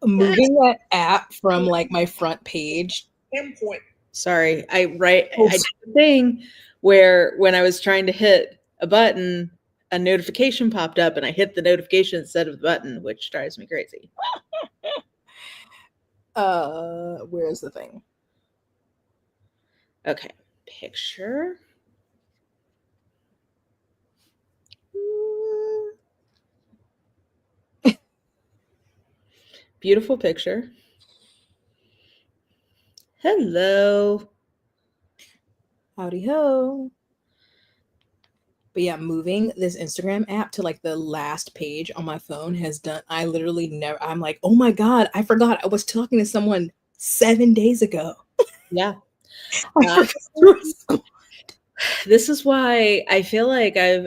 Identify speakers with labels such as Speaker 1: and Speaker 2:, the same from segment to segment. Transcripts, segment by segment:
Speaker 1: moving that app from like my front page.
Speaker 2: Pinpoint. Sorry, I did the thing where when I was trying to hit a button, a notification popped up and I hit the notification instead of the button, which drives me crazy.
Speaker 1: Where's the thing?
Speaker 2: Okay, picture. Beautiful picture. Hello.
Speaker 1: Howdy ho. But yeah, moving this Instagram app to like the last page on my phone has done, I literally never, I'm like, oh my God, I forgot I was talking to someone 7 days ago.
Speaker 2: Yeah.
Speaker 1: I forgot.
Speaker 2: This is why I feel like I've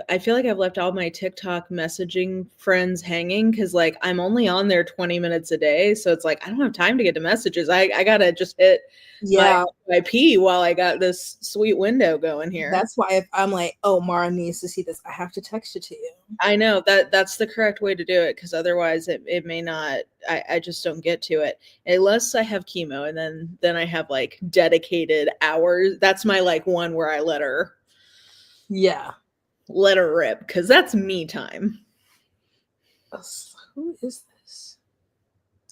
Speaker 2: left all my TikTok messaging friends hanging, because like I'm only on there 20 minutes a day, so it's like I don't have time to get to messages. I gotta just hit my pee while I got this sweet window going here.
Speaker 1: That's why if I'm like, oh, Mara needs to see this, I have to text it to you.
Speaker 2: I know that's the correct way to do it, because otherwise it may not. I just don't get to it unless I have chemo, and then I have like dedicated hours. That's my like one where I let her rip, because that's me time.
Speaker 1: Who is this?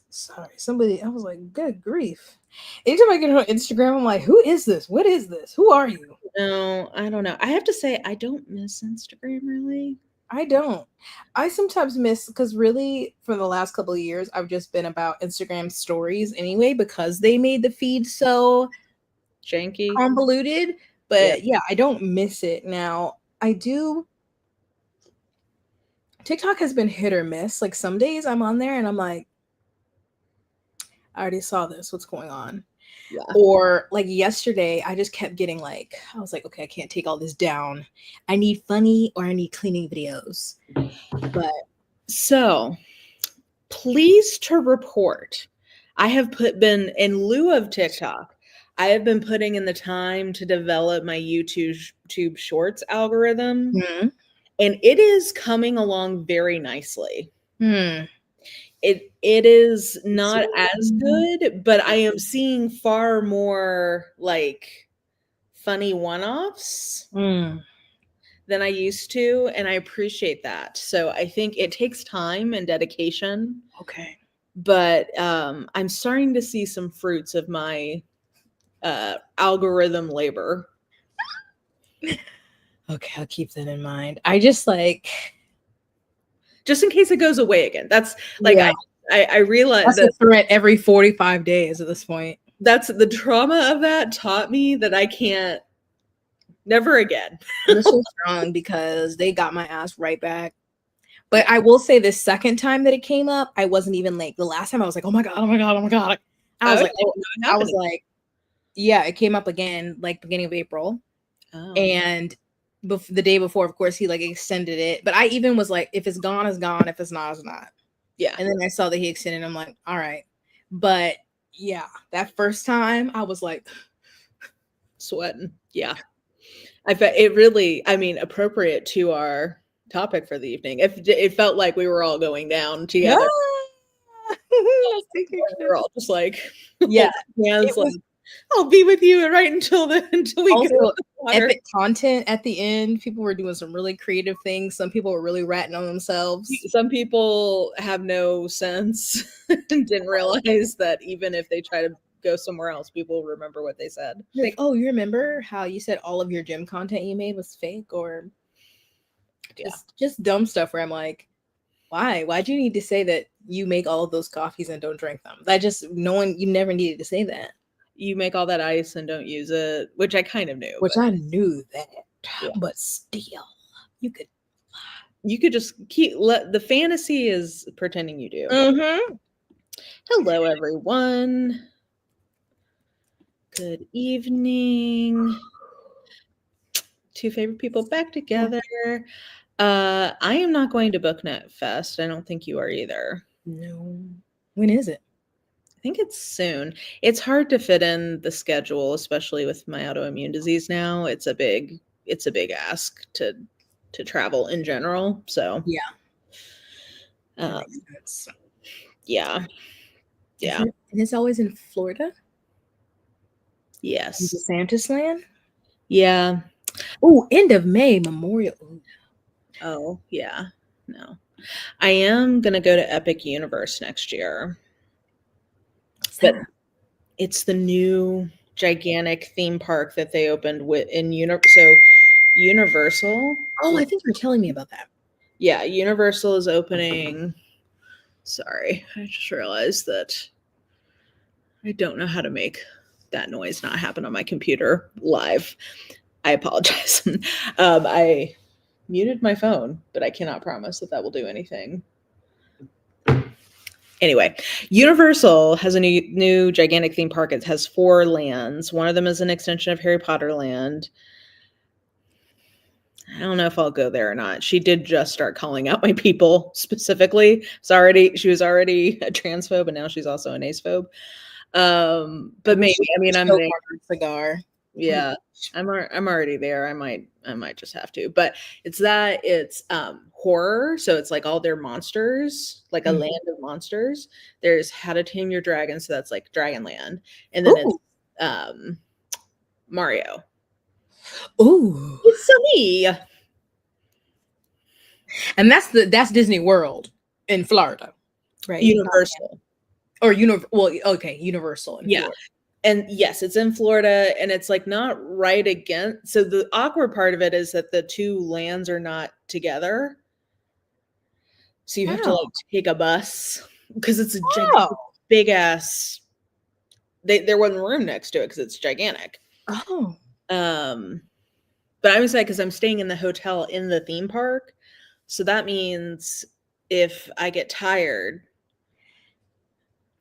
Speaker 1: Sorry, somebody. I was like, good grief. Anytime I get her on Instagram, I'm like, who is this? What is this? Who are you?
Speaker 2: No, I don't know. I have to say, I don't miss Instagram really.
Speaker 1: I don't. I sometimes miss, because really for the last couple of years, I've just been about Instagram stories anyway, because they made the feed so
Speaker 2: janky,
Speaker 1: convoluted. But yeah, I don't miss it now. I do. TikTok has been hit or miss. Like some days I'm on there and I'm like, I already saw this. What's going on? Yeah. Or like yesterday, I just kept getting like, I was like, okay, I can't take all this down. I need funny or I need cleaning videos. But
Speaker 2: so pleased to report, I have been in lieu of TikTok, I have been putting in the time to develop my YouTube Shorts algorithm, and it is coming along very nicely. It is not as good, but I am seeing far more like funny one-offs than I used to, and I appreciate that. So I think it takes time and dedication.
Speaker 1: Okay.
Speaker 2: But I'm starting to see some fruits of my algorithm labor.
Speaker 1: Okay, I'll keep that in mind. I just like,
Speaker 2: just in case it goes away again. That's like, I realize
Speaker 1: that's a threat every 45 days at this point.
Speaker 2: That's the trauma of that taught me that I can't, never again.
Speaker 1: I'm so strong because they got my ass right back. But I will say the second time that it came up, I wasn't even like, the last time I was like, oh my God, oh my God, oh my God. I was like, I was like, yeah, it came up again, like beginning of April. And the day before, of course, he like extended it. But I even was like, if it's gone, it's gone. If it's not, it's not.
Speaker 2: Yeah.
Speaker 1: And then I saw that he extended. I'm like, all right. But yeah, that first time I was like
Speaker 2: sweating. Yeah. I bet it really, I mean, appropriate to our topic for the evening. It felt like we were all going down together. We're all just like,
Speaker 1: yeah,
Speaker 2: hands like, I'll be with you right until we
Speaker 1: also,
Speaker 2: go.
Speaker 1: Epic content at the end. People were doing some really creative things. Some people were really ratting on themselves.
Speaker 2: Some people have no sense and didn't realize that even if they try to go somewhere else, people remember what they said.
Speaker 1: You're like, oh, you remember how you said all of your gym content you made was fake, or just dumb stuff where I'm like, why'd you need to say that you make all of those coffees and don't drink them? That just, you never needed to say that.
Speaker 2: You make all that ice and don't use it, which I kind of knew.
Speaker 1: I knew that, but still, you
Speaker 2: could just the fantasy is pretending you do. Hello, everyone. Good evening. Two favorite people back together. I am not going to BookNet Fest. I don't think you are either.
Speaker 1: No. When is it?
Speaker 2: I think it's soon. It's hard to fit in the schedule, especially with my autoimmune disease now. It's a big ask to travel in general. So
Speaker 1: yeah.
Speaker 2: Yeah. Yeah.
Speaker 1: And it's always in Florida?
Speaker 2: Yes.
Speaker 1: DeSantis land?
Speaker 2: Yeah.
Speaker 1: Oh, end of May, Memorial.
Speaker 2: Oh, yeah. No. I am going to go to Epic Universe next year. But it's the new gigantic theme park that they opened in Universal.
Speaker 1: Oh, I think you were telling me about that.
Speaker 2: Yeah, Universal is opening. Sorry, I just realized that I don't know how to make that noise not happen on my computer live. I apologize. I muted my phone, but I cannot promise that will do anything. Anyway, Universal has a new gigantic theme park. It has 4 lands. One of them is an extension of Harry Potter Land. I don't know if I'll go there or not. She did just start calling out my people specifically. She was already a transphobe, and now she's also an acephobe. But maybe, I mean, I'm there.
Speaker 1: Cigar.
Speaker 2: Yeah, I'm already there. I might just have to. But it's horror, so it's like all their monsters, like a land of monsters. There's How to Tame Your Dragon, so that's like Dragonland, and then it's Mario.
Speaker 1: Ooh,
Speaker 2: it's me.
Speaker 1: And that's Disney World in Florida, right?
Speaker 2: Universal.
Speaker 1: Or Universal in Florida.
Speaker 2: And yes, it's in Florida, and it's like not right against. So the awkward part of it is that the 2 lands are not together. So you have to like take a bus because it's a big ass. There wasn't room next to it because it's gigantic.
Speaker 1: Oh.
Speaker 2: But I'm excited because I'm staying in the hotel in the theme park. So that means if I get tired,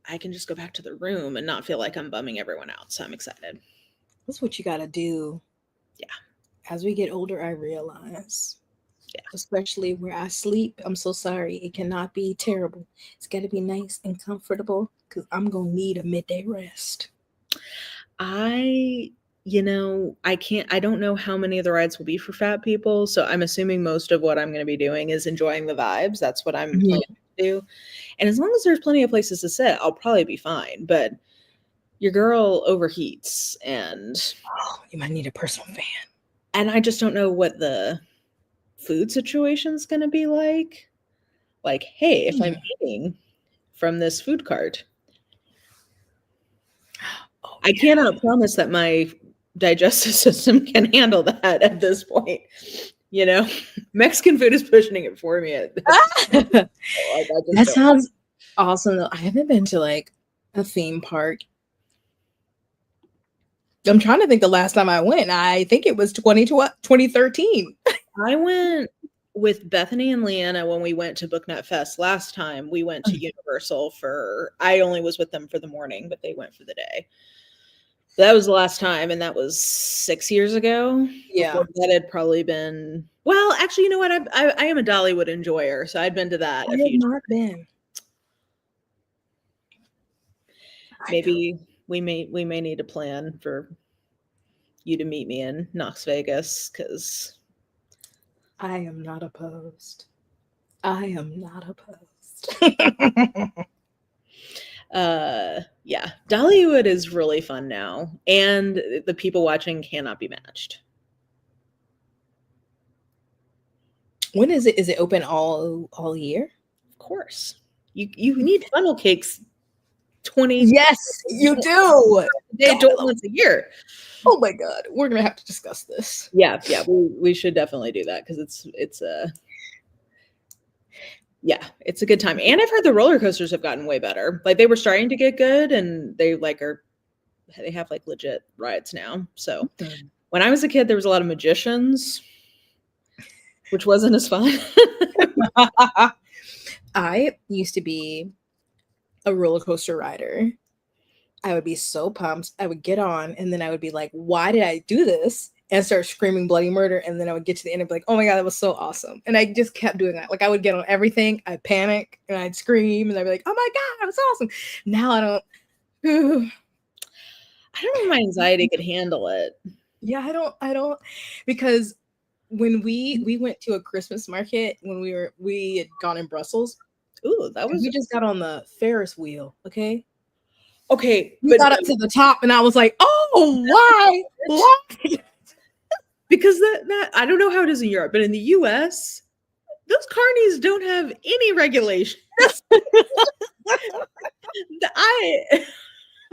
Speaker 2: I can just go back to the room and not feel like I'm bumming everyone out. So I'm excited.
Speaker 1: That's what you got to do.
Speaker 2: Yeah.
Speaker 1: As we get older, I realize. Yeah. Especially where I sleep. I'm so sorry. It cannot be terrible. It's got to be nice and comfortable because I'm going to need a midday rest.
Speaker 2: I don't know how many of the rides will be for fat people. So I'm assuming most of what I'm going to be doing is enjoying the vibes. That's what I'm planning to do. And as long as there's plenty of places to sit, I'll probably be fine. But your girl overheats and
Speaker 1: you might need a personal fan.
Speaker 2: And I just don't know what the food situation is going to be like. Like, hey, if I'm eating from this food cart, I cannot promise that my digestive system can handle that at this point. Mexican food is pushing it for me.
Speaker 1: That sounds awesome though. I haven't been to like a theme park. I'm trying to think the last time I went. I think it was 2013.
Speaker 2: I went with Bethany and Leanna when we went to BookNet Fest last time. We went to Universal I only was with them for the morning, but they went for the day. That was the last time, and that was 6 years ago.
Speaker 1: Yeah.
Speaker 2: Before that had probably been, well, actually, you know what? I am a Dollywood enjoyer, so I'd been to that.
Speaker 1: I have not been.
Speaker 2: Maybe we may need a plan for you to meet me in Knox Vegas, because
Speaker 1: I am not opposed.
Speaker 2: Yeah, Dollywood is really fun now, and the people watching cannot be matched.
Speaker 1: When is it? Is it open all year?
Speaker 2: Of course. You need funnel cakes 20.
Speaker 1: Yes, you do.
Speaker 2: Once a year.
Speaker 1: Oh my God, we're gonna have to discuss this.
Speaker 2: Yeah, we should definitely do that because it's a good time. And I've heard the roller coasters have gotten way better. Like they were starting to get good, and they have like legit rides now. So when I was a kid, there was a lot of magicians, which wasn't as fun.
Speaker 1: I used to be a roller coaster rider. I would be so pumped. I would get on, and then I would be like, why did I do this? And start screaming bloody murder. And then I would get to the end and be like, oh my God, that was so awesome. And I just kept doing that. Like I would get on everything. I'd panic and I'd scream and I'd be like, oh my God, that was awesome. Now I don't know if
Speaker 2: my anxiety could handle it.
Speaker 1: Yeah, I don't, because when we went to a Christmas market when we had gone in Brussels.
Speaker 2: Ooh, we
Speaker 1: just got on the Ferris wheel. Okay.
Speaker 2: Okay,
Speaker 1: You got up to the top, and I was like, "Oh, why? Why?"
Speaker 2: Because that I don't know how it is in Europe, but in the U.S., those carnies don't have any regulations.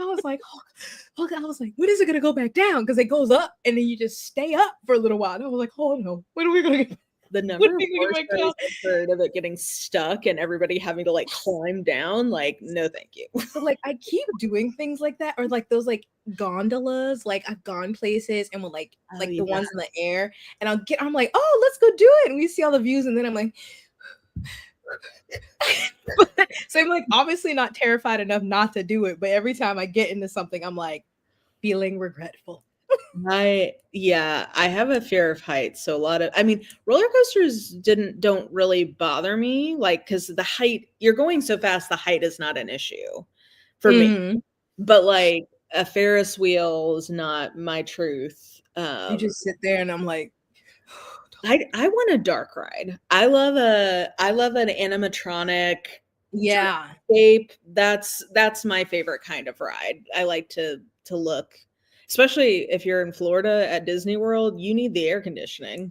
Speaker 2: I
Speaker 1: was like, oh, I was like, when is it gonna go back down? Because it goes up, and then you just stay up for a little while. And I was like, oh no, when are we gonna get?
Speaker 2: The number of horror stories I've heard of it getting stuck and everybody having to like climb down, like, no, thank you.
Speaker 1: But like, I keep doing things like that, or like those like gondolas. Like I've gone places and with like the ones in the air, and I'm like, oh, let's go do it, and we see all the views, and then I'm like. So I'm like obviously not terrified enough not to do it, but every time I get into something, I'm like feeling regretful.
Speaker 2: I have a fear of heights. So roller coasters don't really bother me, like, because the height, you're going so fast, the height is not an issue for me. But like a Ferris wheel is not my truth.
Speaker 1: You just sit there and I'm like,
Speaker 2: I want a dark ride. I love an animatronic escape. That's my favorite kind of ride. I like to look, especially if you're in Florida at Disney World, you need the air conditioning.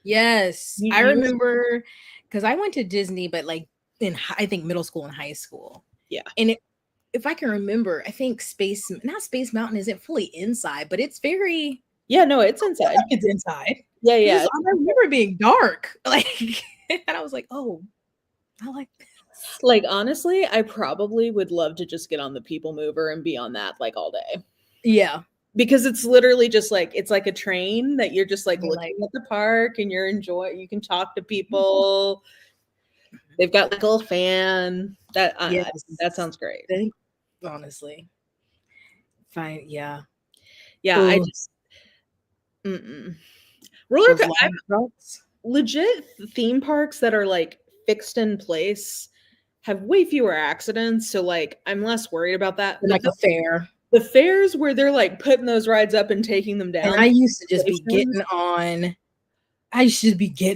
Speaker 1: Yes. I remember because I went to Disney, but like in I think middle school and high school.
Speaker 2: Yeah.
Speaker 1: And if I can remember, I think Space Mountain isn't fully inside, but it's very
Speaker 2: it's inside.
Speaker 1: It's inside.
Speaker 2: Yeah.
Speaker 1: I remember being dark. Like and I was like, oh, I like this.
Speaker 2: Like honestly, I probably would love to just get on the People Mover and be on that like all day.
Speaker 1: Yeah.
Speaker 2: Because it's literally just like, it's like a train that you're just like looking at the park and you can talk to people. They've got like a little fan. That sounds great.
Speaker 1: Honestly. Fine. Yeah.
Speaker 2: Yeah. Ooh. I just roller coasters. Legit theme parks that are like fixed in place have way fewer accidents. So like I'm less worried about that.
Speaker 1: Like a fair.
Speaker 2: The fairs where they're like putting those rides up and taking them down.
Speaker 1: And I used to just be getting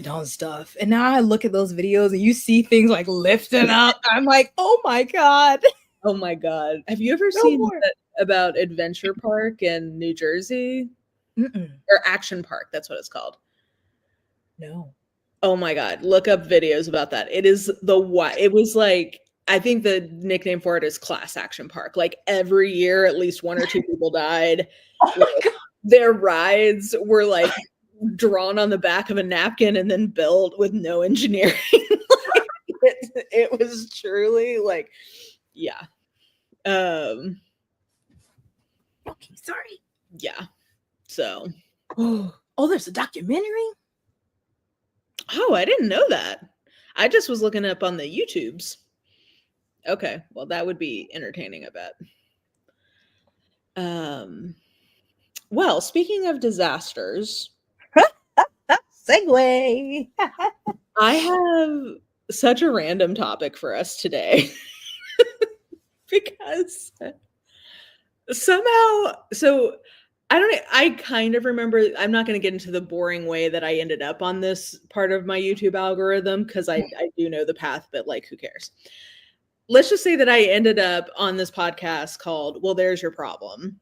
Speaker 1: on stuff. And now I look at those videos and you see things like lifting up. I'm like, oh my God.
Speaker 2: Oh my God. Have you ever seen about Adventure Park in New Jersey? Or Action Park, that's what it's called.
Speaker 1: No.
Speaker 2: Oh my God. Look up videos about that. It was like, I think the nickname for it is Class Action Park. Like every year, at least one or two people died. Their rides were like drawn on the back of a napkin and then built with no engineering. It was truly like, yeah. Okay,
Speaker 1: sorry.
Speaker 2: Yeah. So.
Speaker 1: Oh, there's a documentary?
Speaker 2: Oh, I didn't know that. I just was looking up on the YouTubes. Okay, well, that would be entertaining, I bet. Well, speaking of disasters,
Speaker 1: segue.
Speaker 2: I have such a random topic for us today because somehow, I kind of remember, I'm not going to get into the boring way that I ended up on this part of my YouTube algorithm because I do know the path, but like, who cares? Let's just say that I ended up on this podcast called Well, There's Your Problem.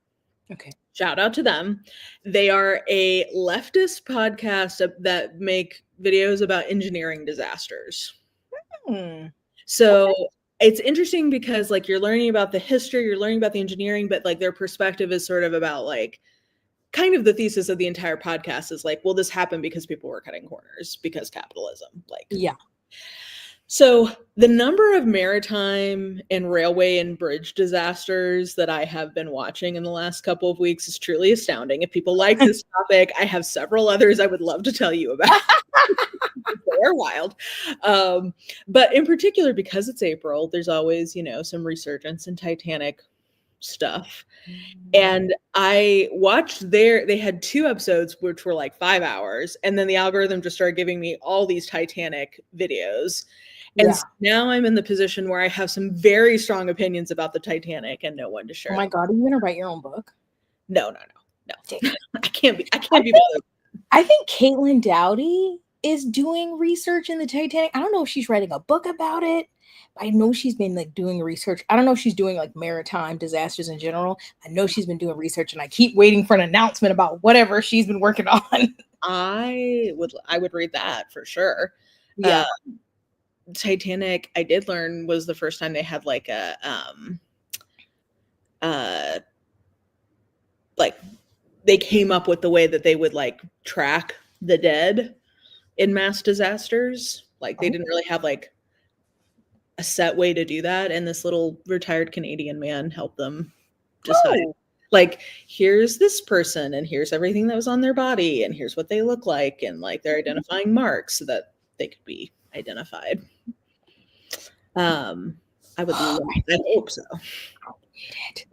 Speaker 1: Okay.
Speaker 2: Shout out to them. They are a leftist podcast that make videos about engineering disasters. So it's interesting because like you're learning about the history, you're learning about the engineering, but like their perspective is sort of about like kind of the thesis of the entire podcast is like, well, this happened because people were cutting corners because capitalism. Like,
Speaker 1: yeah.
Speaker 2: So the number of maritime and railway and bridge disasters that I have been watching in the last couple of weeks is truly astounding. If people like this topic, I have several others I would love to tell you about. They're wild. But in particular, because it's April, there's always, some resurgence in Titanic stuff. And I watched they had 2 episodes, which were like 5 hours. And then the algorithm just started giving me all these Titanic videos. And so now I'm in the position where I have some very strong opinions about the Titanic and no one to share.
Speaker 1: Oh my God, are you going to write your own book?
Speaker 2: No. I can't be bothered.
Speaker 1: I think Caitlin Dowdy is doing research in the Titanic. I don't know if she's writing a book about it. I know she's been like doing research. I don't know if she's doing like maritime disasters in general. I know she's been doing research, and I keep waiting for an announcement about whatever she's been working on.
Speaker 2: I would read that for sure.
Speaker 1: Yeah.
Speaker 2: Titanic, I did learn, was the first time they had like a like they came up with the way that they would like track the dead in mass disasters. Like they didn't really have like a set way to do that, and this little retired Canadian man helped them decide. Like, here's this person, and here's everything that was on their body, and here's what they look like, and like they're identifying marks so that they could be identified. I would love, I hope so.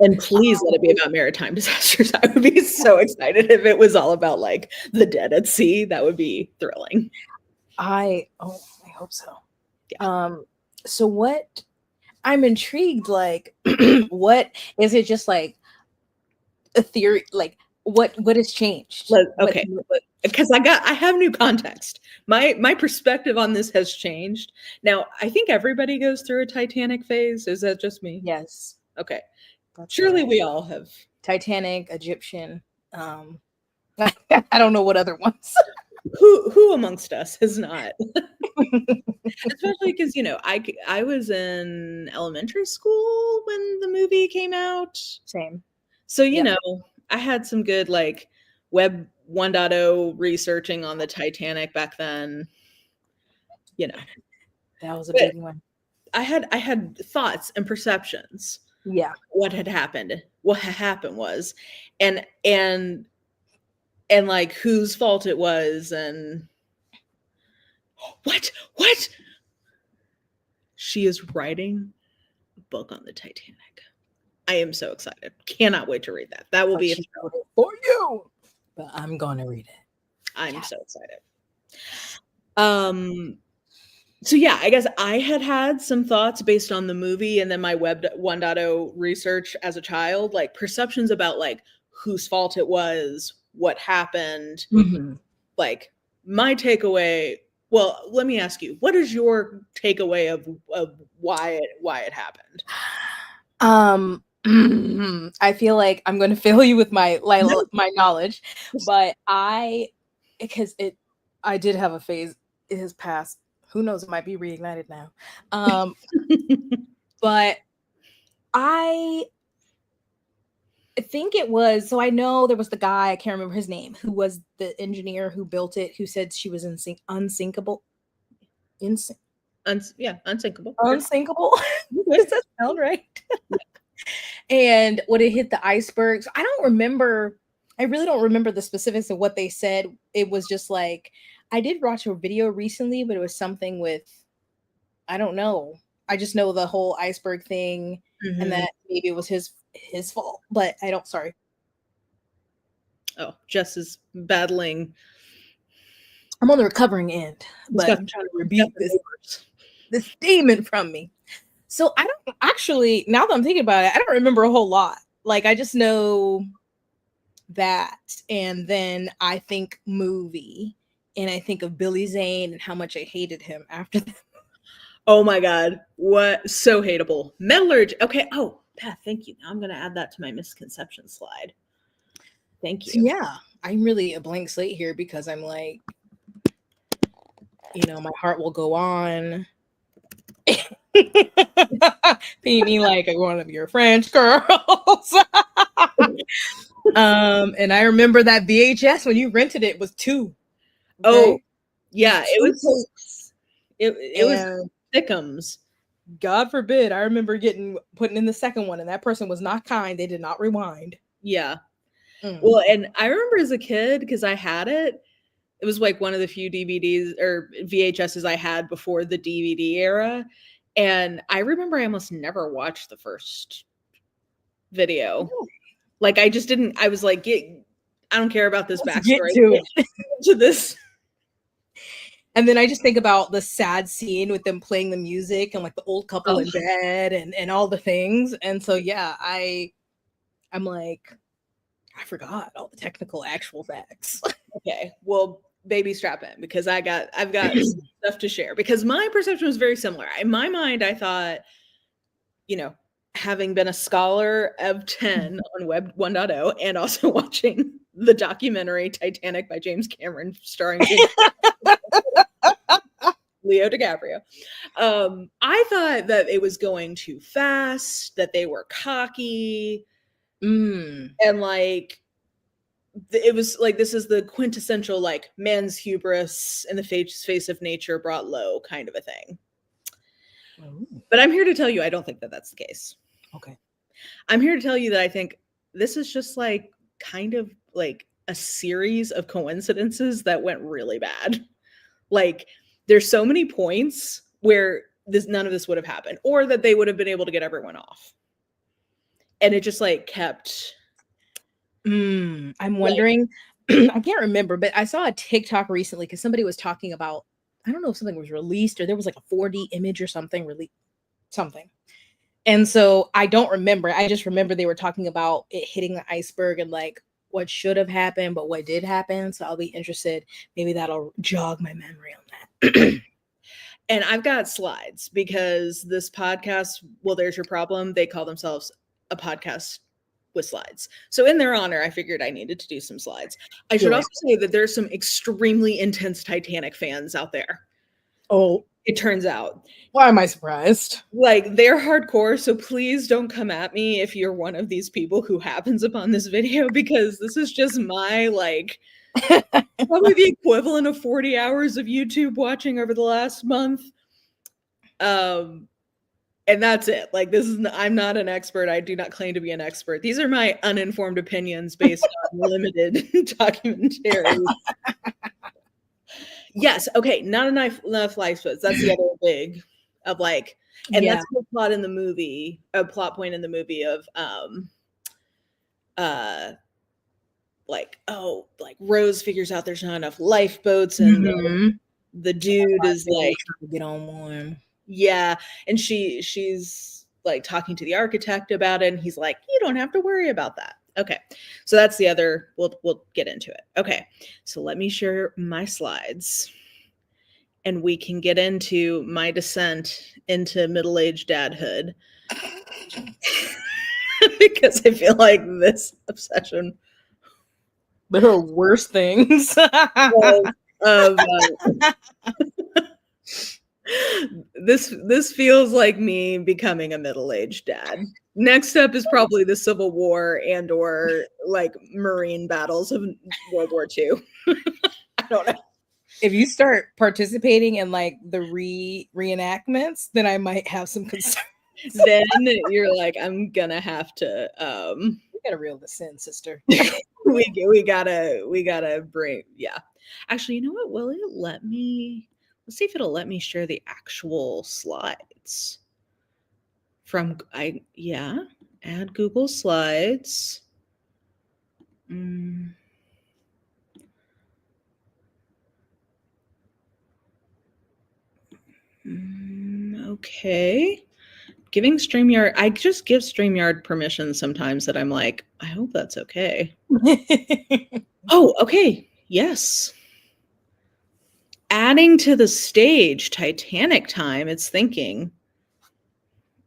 Speaker 2: And please let it be about maritime disasters. I would be so excited if it was all about like the dead at sea. That would be thrilling.
Speaker 1: I hope so. Yeah. So what, I'm intrigued, like what is it, just like a theory, like what has changed?
Speaker 2: Okay, because I have new context. My perspective on this has changed. Now, I think everybody goes through a Titanic phase. Is that just me?
Speaker 1: Yes.
Speaker 2: Okay. Surely we all have.
Speaker 1: Titanic, Egyptian. I don't know what other ones.
Speaker 2: Who amongst us has not? Especially because, you know, I was in elementary school when the movie came out.
Speaker 1: Same.
Speaker 2: So, you know, I had some good like Web 1.0 researching on the Titanic back then. You know,
Speaker 1: that was a big one.
Speaker 2: I had thoughts and perceptions.
Speaker 1: Yeah.
Speaker 2: What had happened was, and like whose fault it was, and what she is writing a book on the Titanic. I am so excited. Cannot wait to read that. That will be a thrill
Speaker 1: for you. But I'm going to read it.
Speaker 2: I'm so excited. So yeah, I guess I had some thoughts based on the movie and then my Web 1.0 research as a child, like perceptions about like whose fault it was, what happened.
Speaker 1: Mm-hmm.
Speaker 2: Like my takeaway. Well, let me ask you, what is your takeaway of why it happened?
Speaker 1: I feel like I'm going to fail you with my knowledge, but I did have a phase. It has passed. Who knows? It might be reignited now. But I think it was, so I know there was the guy, I can't remember his name, who was the engineer who built it, who said she was unsinkable.
Speaker 2: Unsinkable.
Speaker 1: Unsinkable. Does that sound right? And when it hit the icebergs, I really don't remember the specifics of what they said. It was just like, I did watch a video recently, but it was something with, I don't know. I just know the whole iceberg thing, and that maybe it was his fault, but I don't, sorry.
Speaker 2: Oh, Jess is battling.
Speaker 1: I'm on the recovering end, but I'm trying to rebuke this demon from me. So I don't actually, now that I'm thinking about it, I don't remember a whole lot. Like I just know that, and then I think movie, and I think of Billy Zane and how much I hated him after that.
Speaker 2: Oh my God. What? So hateable. Metallurgy. Okay. Oh, Beth, thank you. Now I'm going to add that to my misconception slide. Thank you.
Speaker 1: So yeah, I'm really a blank slate here because I'm like, you know, my heart will go on. Paint me like one of your French girls. And I remember that VHS when you rented it was 2. Okay?
Speaker 2: Oh, yeah. It was thickums.
Speaker 1: God forbid. I remember putting in the second one, and that person was not kind. They did not rewind.
Speaker 2: Yeah. Well, and I remember as a kid, because I had it. It was like one of the few DVDs or VHSs I had before the DVD era. And I remember I almost never watched the first video. Really? Like I just didn't, I was like, I don't care about this backstory. Get to this.
Speaker 1: And then I just think about the sad scene with them playing the music and like the old couple in bed and all the things. And so, yeah, I'm like, I forgot all the technical actual facts.
Speaker 2: Okay. Well, baby, strap in, because I've got stuff to share, because my perception was very similar. In my mind, I thought, you know, having been a scholar of 10 on Web 1.0 and also watching the documentary Titanic by James Cameron starring Leo DiCaprio, I thought that it was going too fast, that they were cocky, and like it was like, this is the quintessential like man's hubris in the face of nature brought low kind of a thing. But I'm here to tell you, I don't think that that's the case.
Speaker 1: Okay.
Speaker 2: I'm here to tell you that I think this is just like kind of like a series of coincidences that went really bad. Like, there's so many points where none of this would have happened, or that they would have been able to get everyone off. And it just like kept.
Speaker 1: I'm wondering, I can't remember, but I saw a TikTok recently because somebody was talking about, I don't know if something was released or there was like a 4D image or something, something. And so I don't remember. I just remember they were talking about it hitting the iceberg and like what should have happened, but what did happen. So I'll be interested. Maybe that'll jog my memory on that.
Speaker 2: And I've got slides, because this podcast, well, there's your problem. They call themselves a podcast with slides. So in their honor, I figured I needed to do some slides. I should also say that there's some extremely intense Titanic fans out there.
Speaker 1: Oh,
Speaker 2: it turns out.
Speaker 1: Why am I surprised?
Speaker 2: Like, they're hardcore, so please don't come at me if you're one of these people who happens upon this video, because this is just my, like, probably the equivalent of 40 hours of YouTube watching over the last month. And that's it. Like, I'm not an expert. I do not claim to be an expert. These are my uninformed opinions based on limited documentary. Yes. Okay. Not enough lifeboats. That's the other big of like, and that's the plot in the movie, a plot point in the movie of, like, oh, like Rose figures out there's not enough lifeboats, and the dude is like,
Speaker 1: trying to get on one.
Speaker 2: Yeah. And she's like talking to the architect about it, and he's like, you don't have to worry about that. Okay. So that's the other, we'll get into it. Okay. So let me share my slides, and we can get into my descent into middle-aged dadhood. Because I feel like this obsession,
Speaker 1: there are worse things.
Speaker 2: This feels like me becoming a middle-aged dad. Next up is probably the Civil War and or like Marine battles of World War II. I don't know.
Speaker 1: If you start participating in like the reenactments, then I might have some concerns.
Speaker 2: Then you're like, I'm gonna have to
Speaker 1: we gotta reel this in, sister.
Speaker 2: we gotta bring, yeah. Actually, you know what? Will it let me? Let's see if it'll let me share the actual slides from add Google Slides. Okay. Giving StreamYard, I just give StreamYard permission sometimes that I'm like, I hope that's okay. Oh, okay. Yes. Adding to the stage, Titanic Time. It's thinking.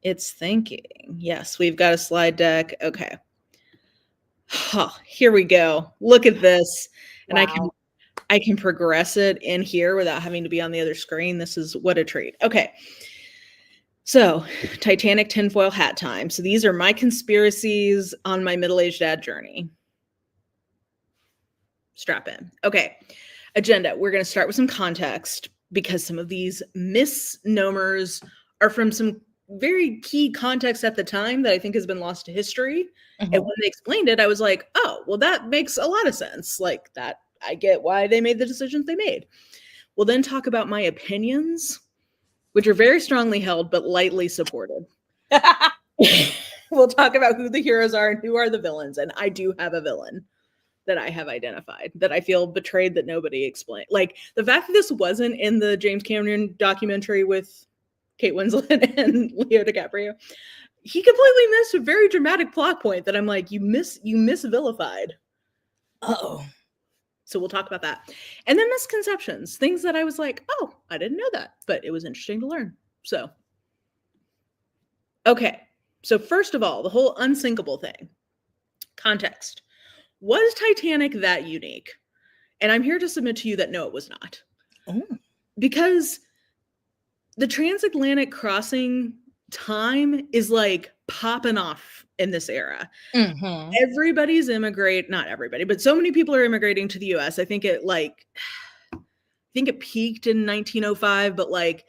Speaker 2: Yes, we've got a slide deck. Okay. Here we go. Look at this. And
Speaker 1: wow.
Speaker 2: I can progress it in here without having to be on the other screen. This is what a treat. Okay. So, Titanic tinfoil hat time. So these are my conspiracies on my middle-aged dad journey. Strap in. Okay. Agenda. We're going to start with some context, because some of these misnomers are from some very key context at the time that I think has been lost to history. And when they explained it, I was like, oh, well, that makes a lot of sense. Like that, I get why they made the decisions they made. We'll then talk about my opinions, which are very strongly held, but lightly supported. We'll talk about who the heroes are and who are the villains. And I do have a villain that I have identified, that I feel betrayed that nobody explained. Like, the fact that this wasn't in the James Cameron documentary with Kate Winslet and Leo DiCaprio, he completely missed a very dramatic plot point that I'm like, you miss vilified.
Speaker 1: Uh-oh.
Speaker 2: So we'll talk about that. And then misconceptions, things that I was like, oh, I didn't know that, but it was interesting to learn. So, okay. So first of all, the whole unsinkable thing. Context. Was Titanic that unique? And I'm here to submit to you that no, it was not.
Speaker 1: Oh.
Speaker 2: Because the transatlantic crossing time is like popping off in this era.
Speaker 1: Mm-hmm.
Speaker 2: Everybody's not everybody, but so many people are immigrating to the US. I think it peaked in 1905, but like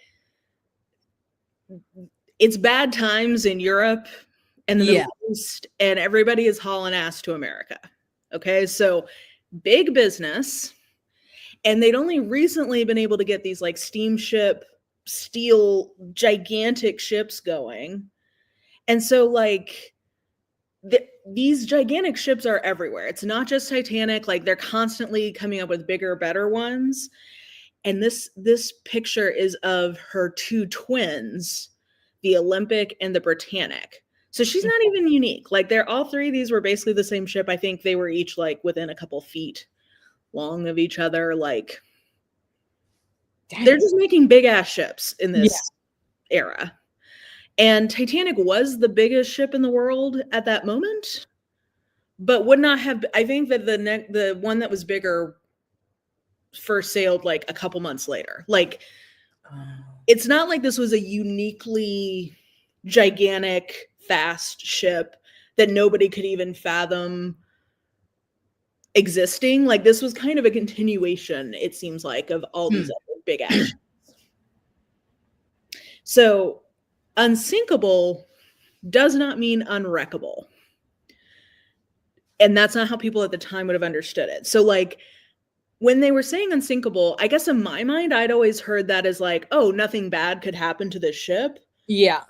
Speaker 2: it's bad times in Europe and the Middle East, and everybody is hauling ass to America. Okay, so big business, and they'd only recently been able to get these like steamship, steel, gigantic ships going. And so like these gigantic ships are everywhere. It's not just Titanic, like they're constantly coming up with bigger, better ones. And this picture is of her two twins, the Olympic and the Britannic. So she's not even unique. Like they're all three of these were basically the same ship. I think they were each like within a couple feet long of each other. Like they're just making big ass ships in this era. And Titanic was the biggest ship in the world at that moment, but would not have. I think that the one that was bigger first sailed like a couple months later. Like it's not like this was a uniquely gigantic, fast ship that nobody could even fathom existing. Like this was kind of a continuation, it seems like, of all these other big ass ships. So unsinkable does not mean unwreckable. And that's not how people at the time would have understood it. So like when they were saying unsinkable, I guess in my mind, I'd always heard that as like, oh, nothing bad could happen to this ship.
Speaker 1: Yeah.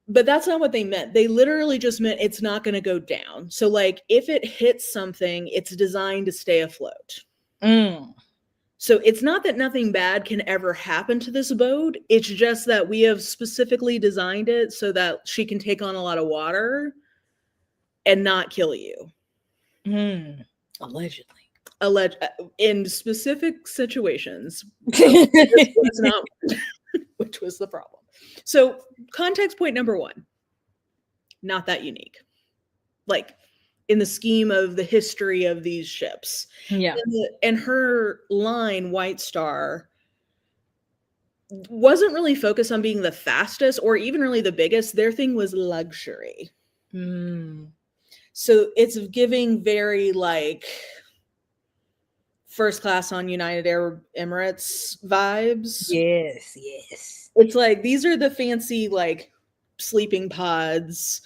Speaker 2: But that's not what they meant. They literally just meant it's not going to go down. So like if it hits something, it's designed to stay afloat. So it's not that nothing bad can ever happen to this boat. It's just that we have specifically designed it so that she can take on a lot of water and not kill you.
Speaker 1: Allegedly.
Speaker 2: In specific situations. Was not, which was the problem. So context point number one, not that unique. Like in the scheme of the history of these ships.
Speaker 1: Yeah.
Speaker 2: And her line, White Star, wasn't really focused on being the fastest or even really the biggest. Their thing was luxury. So it's giving very like first class on United Arab Emirates vibes.
Speaker 1: Yes.
Speaker 2: It's like these are the fancy like sleeping pods.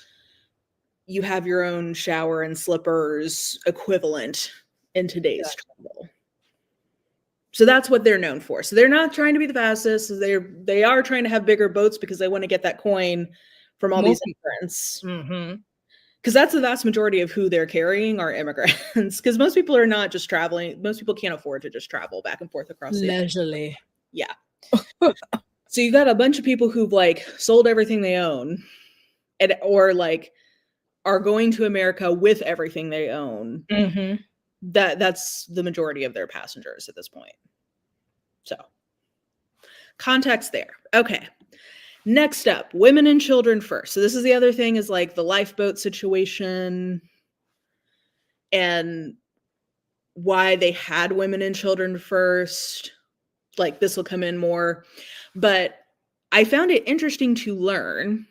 Speaker 2: You have your own shower and slippers equivalent in today's travel. So that's what they're known for. So they're not trying to be the fastest. They are trying to have bigger boats because they want to get that coin from all these immigrants. Because that's the vast majority of who they're carrying are immigrants. Because most people are not just traveling. Most people can't afford to just travel back and forth across the
Speaker 1: leisurely.
Speaker 2: Yeah. So you got a bunch of people who've like sold everything they own, or like are going to America with everything they own. That's the majority of their passengers at this point. So context there. Okay. Next up, women and children first. So this is the other thing is like the lifeboat situation and why they had women and children first. Like this will come in more. But I found it interesting to learn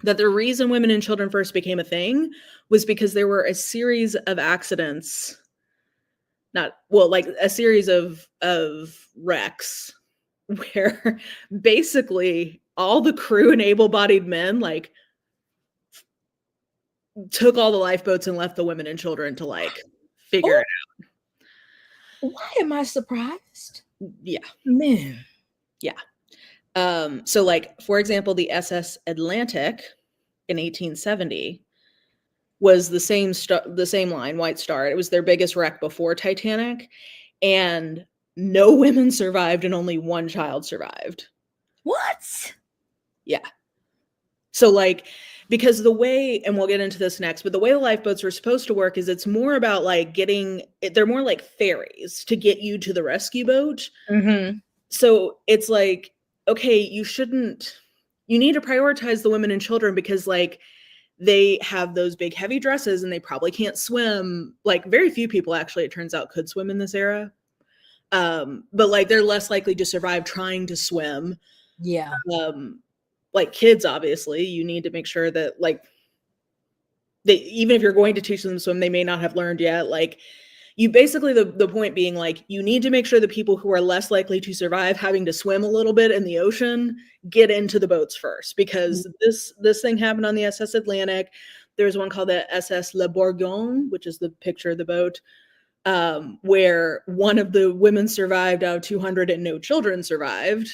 Speaker 2: that the reason women and children first became a thing was because there were a series of accidents, like a series of wrecks where basically all the crew and able-bodied men like took all the lifeboats and left the women and children to like figure it out.
Speaker 1: Why am I surprised?
Speaker 2: Yeah.
Speaker 1: Man.
Speaker 2: Yeah. So like, for example, the SS Atlantic in 1870 was the same line, White Star. It was their biggest wreck before Titanic, and no women survived and only one child survived.
Speaker 1: What?
Speaker 2: Yeah. So like, because the way, and we'll get into this next, but the way the lifeboats are supposed to work is it's more about like they're more like ferries to get you to the rescue boat.
Speaker 1: Mm-hmm.
Speaker 2: So it's like, okay, you need to prioritize the women and children because like they have those big heavy dresses and they probably can't swim. Like very few people actually, it turns out, could swim in this era. But like they're less likely to survive trying to swim.
Speaker 1: Yeah.
Speaker 2: Like kids, obviously, you need to make sure that like even if you're going to teach them to swim, they may not have learned yet. Like you basically, the point being like, you need to make sure the people who are less likely to survive having to swim a little bit in the ocean get into the boats first, because this thing happened on the SS Atlantic. There's one called the SS Le Bourgogne, which is the picture of the boat, where one of the women survived out of 200 and no children survived.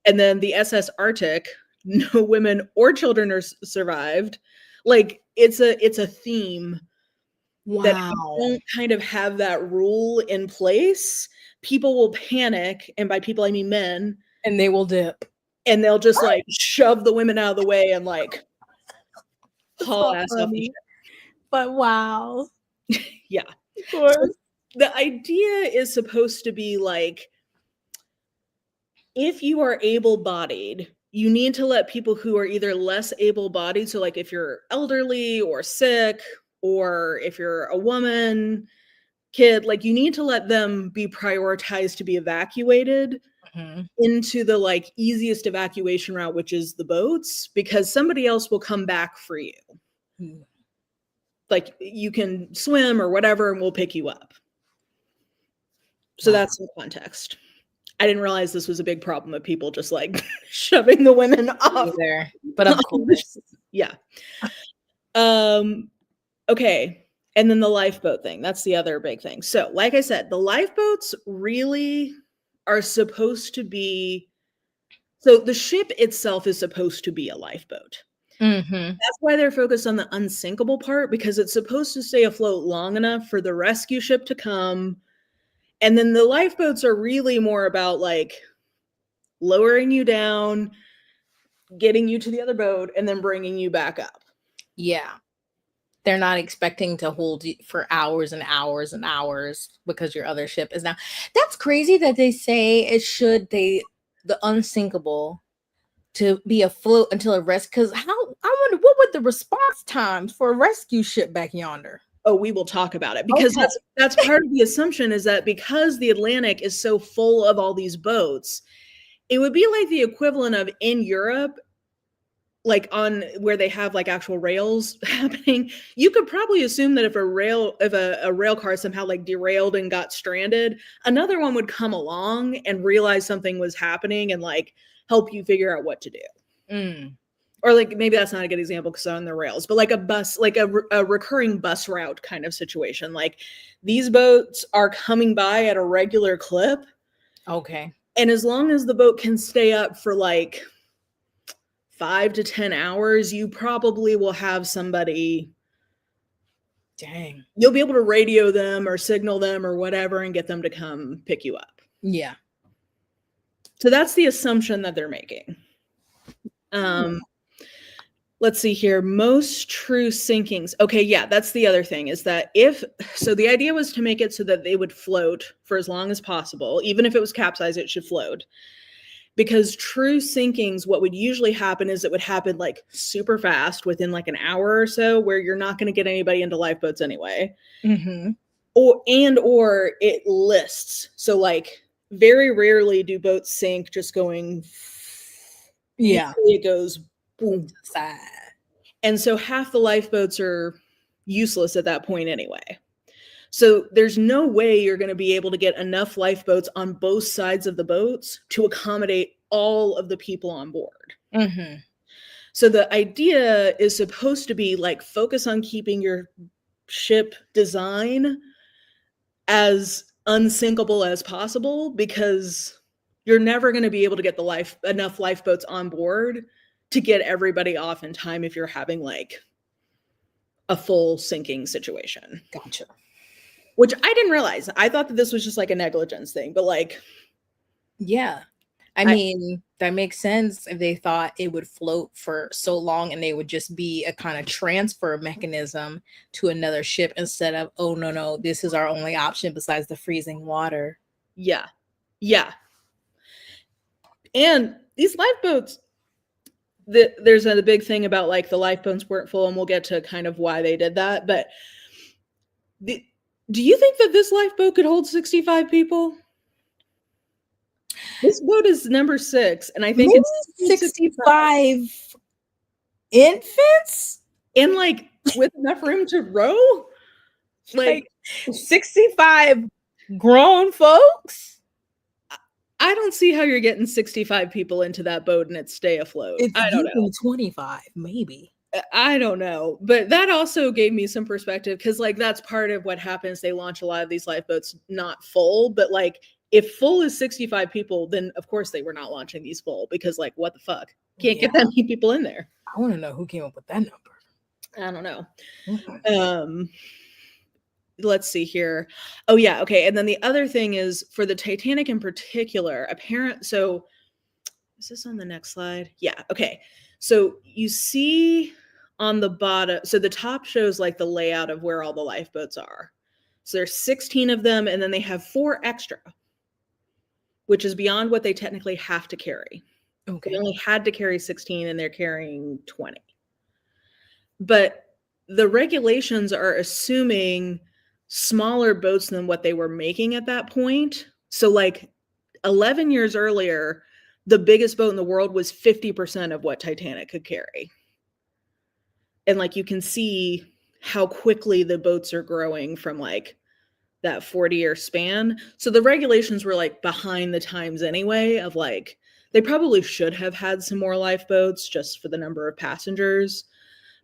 Speaker 2: And then the SS Arctic, no women or children are survived. Like it's a theme.
Speaker 1: Wow.
Speaker 2: That if you don't kind of have that rule in place, people will panic, and by people I mean men,
Speaker 1: and they will dip,
Speaker 2: and they'll just like shove the women out of the way and like haul ass off the ship.
Speaker 1: But wow.
Speaker 2: Yeah. So the idea is supposed to be like, if you are able-bodied, you need to let people who are either less able-bodied, so like if you're elderly or sick, or if you're a woman, kid, like you need to let them be prioritized to be evacuated into the like easiest evacuation route, which is the boats, because somebody else will come back for you. Like you can swim or whatever, and we'll pick you up. So that's some context. I didn't realize this was a big problem of people just like shoving the women off
Speaker 1: there, but of course,
Speaker 2: yeah. Okay, and then the lifeboat thing, that's the other big thing. So like I said, the lifeboats really are supposed to be, so the ship itself is supposed to be a lifeboat. That's why they're focused on the unsinkable part, because it's supposed to stay afloat long enough for the rescue ship to come. And then the lifeboats are really more about like lowering you down, getting you to the other boat, and then bringing you back up.
Speaker 1: Yeah. They're not expecting to hold you for hours and hours and hours because your other ship is now. That's crazy that they say the unsinkable to be afloat until a rest. Because I wonder what would the response times for a rescue ship back yonder?
Speaker 2: Oh, we will talk about it, because that's part of the assumption, is that because the Atlantic is so full of all these boats, it would be like the equivalent of in Europe, like on where they have like actual rails happening. You could probably assume that if a rail car somehow like derailed and got stranded, another one would come along and realize something was happening and like help you figure out what to do. Or like maybe that's not a good example because they're on the rails, but like a bus, like a recurring bus route kind of situation. Like these boats are coming by at a regular clip.
Speaker 1: Okay.
Speaker 2: And as long as the boat can stay up for like 5 to 10 hours, you probably will have somebody.
Speaker 1: Dang.
Speaker 2: You'll be able to radio them or signal them or whatever and get them to come pick you up.
Speaker 1: Yeah.
Speaker 2: So that's the assumption that they're making. Let's see here. Most true sinkings. Okay, yeah, that's the other thing, is that so the idea was to make it so that they would float for as long as possible. Even if it was capsized, it should float. Because true sinkings, what would usually happen is it would happen like super fast within like an hour or so, where you're not going to get anybody into lifeboats anyway. Or it lists. So like very rarely do boats sink just going. Yeah. Usually it goes boom. Side. And so half the lifeboats are useless at that point anyway. So there's no way you're going to be able to get enough lifeboats on both sides of the boats to accommodate all of the people on board. So the idea is supposed to be like, focus on keeping your ship design as unsinkable as possible, because you're never going to be able to get enough lifeboats on board to get everybody off in time if you're having like a full sinking situation.
Speaker 1: Gotcha.
Speaker 2: Which I didn't realize. I thought that this was just like a negligence thing, but like,
Speaker 1: yeah. I mean, that makes sense if they thought it would float for so long and they would just be a kind of transfer mechanism to another ship instead of, oh, no, this is our only option besides the freezing water.
Speaker 2: Yeah. Yeah. And these lifeboats, there's a big thing about like the lifeboats weren't full, and we'll get to kind of why they did that. But do you think that this lifeboat could hold 65 people? This boat is number 6, and I think
Speaker 1: maybe
Speaker 2: it's
Speaker 1: 65 infants?
Speaker 2: And like with enough room to row?
Speaker 1: Like 65 grown folks?
Speaker 2: I don't see how you're getting 65 people into that boat and it stay afloat. I don't know.
Speaker 1: 25, maybe.
Speaker 2: I don't know. But that also gave me some perspective because like that's part of what happens. They launch a lot of these lifeboats not full, but like if full is 65 people, then of course they were not launching these full because like what the fuck? Can't get that many people in there.
Speaker 1: I want to know who came up with that number.
Speaker 2: I don't know. Mm-hmm. Let's see here. Oh yeah, okay. And then the other thing is for the Titanic in particular, so is this on the next slide? Yeah, okay. So you see on the bottom, so the top shows like the layout of where all the lifeboats are. So there's 16 of them, and then they have 4 extra, which is beyond what they technically have to carry.
Speaker 1: Okay.
Speaker 2: They only had to carry 16 and they're carrying 20. But the regulations are assuming smaller boats than what they were making at that point. So like 11 years earlier, the biggest boat in the world was 50% of what Titanic could carry. And like you can see how quickly the boats are growing from like that 40-year span. So the regulations were like behind the times anyway, of like they probably should have had some more lifeboats just for the number of passengers.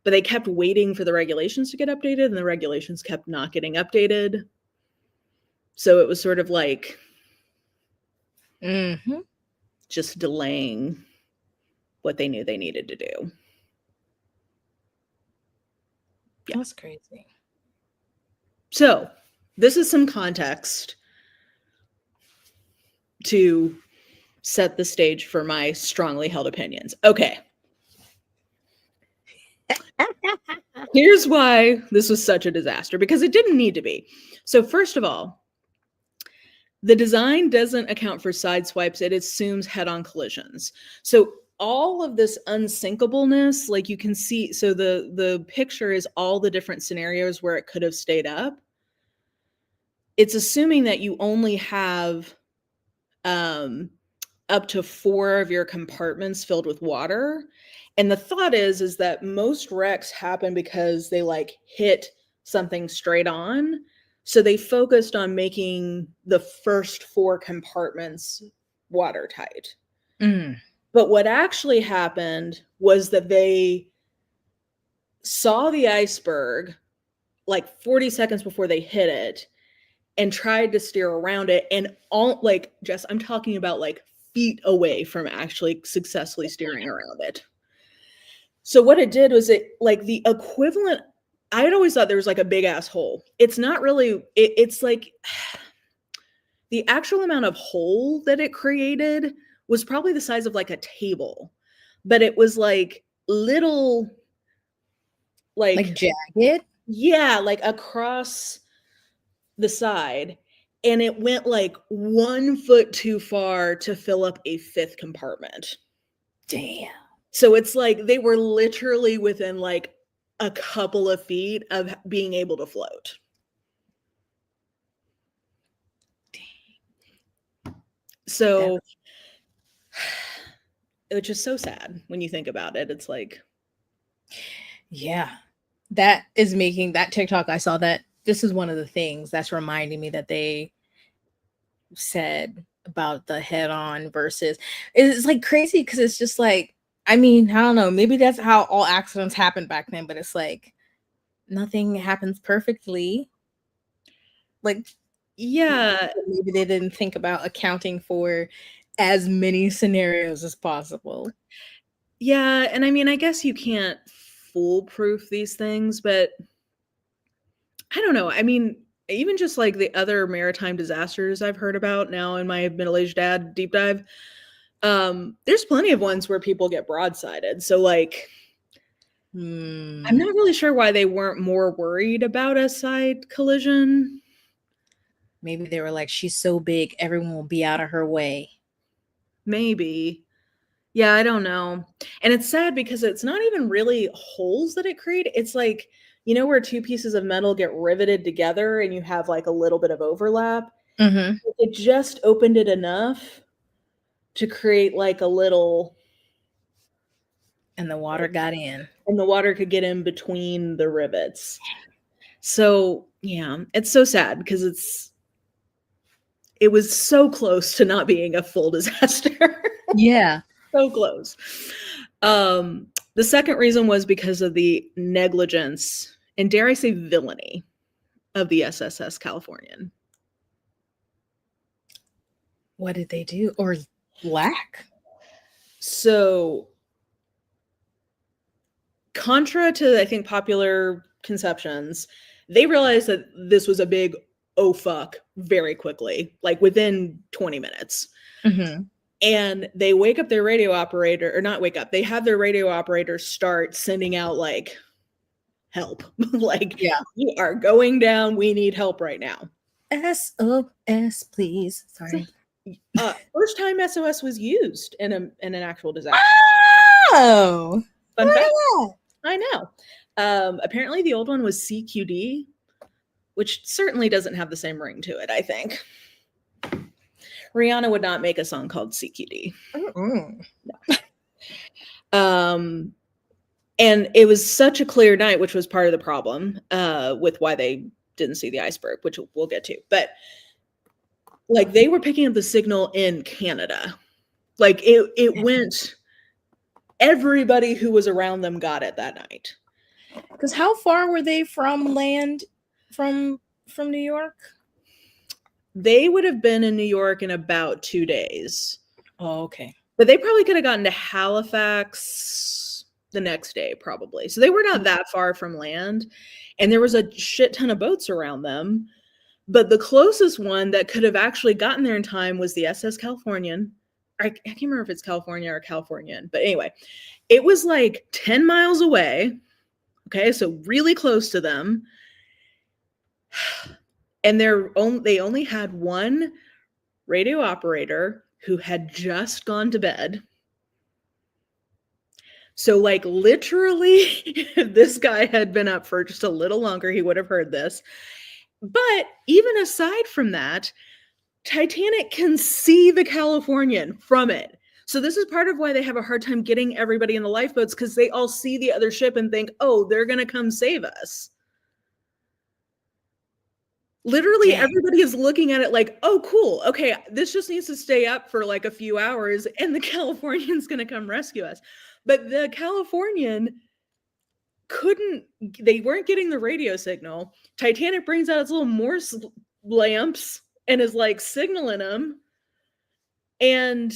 Speaker 2: But they kept waiting for the regulations to get updated, and the regulations kept not getting updated. So it was sort of like just delaying what they knew they needed to do.
Speaker 1: Yeah. That's crazy.
Speaker 2: So this is some context to set the stage for my strongly held opinions. Okay. Here's why this was such a disaster, because it didn't need to be. So first of all, the design doesn't account for side swipes. It assumes head-on collisions. So all of this unsinkableness, like you can see, so the picture is all the different scenarios where it could have stayed up. It's assuming that you only have up to 4 of your compartments filled with water. And the thought is that most wrecks happen because they like hit something straight on. So they focused on making the first 4 compartments watertight. But what actually happened was that they saw the iceberg like 40 seconds before they hit it and tried to steer around it. And all like, Jess, I'm talking about like feet away from actually successfully steering around it. So what it did was it like the equivalent, I had always thought there was like a big ass hole. It's not really, it's like the actual amount of hole that it created was probably the size of like a table, but it was like little, like
Speaker 1: jagged?
Speaker 2: Yeah, like across the side. And it went like 1 foot too far to fill up a 5th compartment.
Speaker 1: Damn.
Speaker 2: So it's like they were literally within like a couple of feet of being able to float. Dang. So it's just so sad when you think about it. It's like,
Speaker 1: yeah, that is making that TikTok. I saw that. This is one of the things that's reminding me that they said about the head-on versus it's like crazy because it's just like, I mean, I don't know, maybe that's how all accidents happened back then, but it's like nothing happens perfectly. Like,
Speaker 2: yeah,
Speaker 1: maybe they didn't think about accounting for as many scenarios as possible.
Speaker 2: Yeah, and I mean, I guess you can't foolproof these things, but I don't know. I mean, even just like the other maritime disasters I've heard about now in my middle-aged dad deep dive, There's plenty of ones where people get broadsided. So like, I'm not really sure why they weren't more worried about a side collision.
Speaker 1: Maybe they were like, she's so big, everyone will be out of her way.
Speaker 2: Maybe. Yeah, I don't know. And it's sad because it's not even really holes that it created. It's like, you know, where two pieces of metal get riveted together and you have like a little bit of overlap.
Speaker 1: Mm-hmm.
Speaker 2: It just opened it enough to create like a little.
Speaker 1: And the water got in.
Speaker 2: And the water could get in between the rivets. So, yeah, it's so sad because it was so close to not being a full disaster.
Speaker 1: Yeah.
Speaker 2: So close. The second reason was because of the negligence and, dare I say, villainy of the SSS Californian.
Speaker 1: What did they do? Or lack?
Speaker 2: So, contra to, I think, popular conceptions, they realized that this was a big oh fuck very quickly, like within 20 minutes.
Speaker 1: Mm-hmm.
Speaker 2: And they wake up their radio operator, or not wake up, they have their radio operator start sending out like help. Like,
Speaker 1: yeah,
Speaker 2: we are going down, we need help right now.
Speaker 1: SOS, please. Sorry.
Speaker 2: First time SOS was used in an actual disaster.
Speaker 1: Oh,
Speaker 2: fun fact. I know. Apparently the old one was CQD, which certainly doesn't have the same ring to it, I think. Rihanna would not make a song called CQD. No. And it was such a clear night, which was part of the problem with why they didn't see the iceberg, which we'll get to. But like, they were picking up the signal in Canada. Like, it went, everybody who was around them got it that night.
Speaker 1: Because how far were they from land from New York?
Speaker 2: They would have been in New York in about 2 days.
Speaker 1: Oh, okay.
Speaker 2: But they probably could have gotten to Halifax the next day, probably. So they were not that far from land. And there was a shit ton of boats around them. But the closest one that could have actually gotten there in time was the SS Californian. I can't remember if it's California or Californian. But anyway, it was like 10 miles away. Okay, so really close to them. And they only had one radio operator who had just gone to bed. So like, literally, if this guy had been up for just a little longer, he would have heard this. But even aside from that, Titanic can see the Californian from it. So this is part of why they have a hard time getting everybody in the lifeboats, because they all see the other ship and think, oh, they're going to come save us. Literally, everybody is looking at it like, oh, cool. Okay, this just needs to stay up for like a few hours and the Californian's going to come rescue us. But the Californian they weren't getting the radio signal. Titanic brings out its little Morse lamps and is like signaling them. And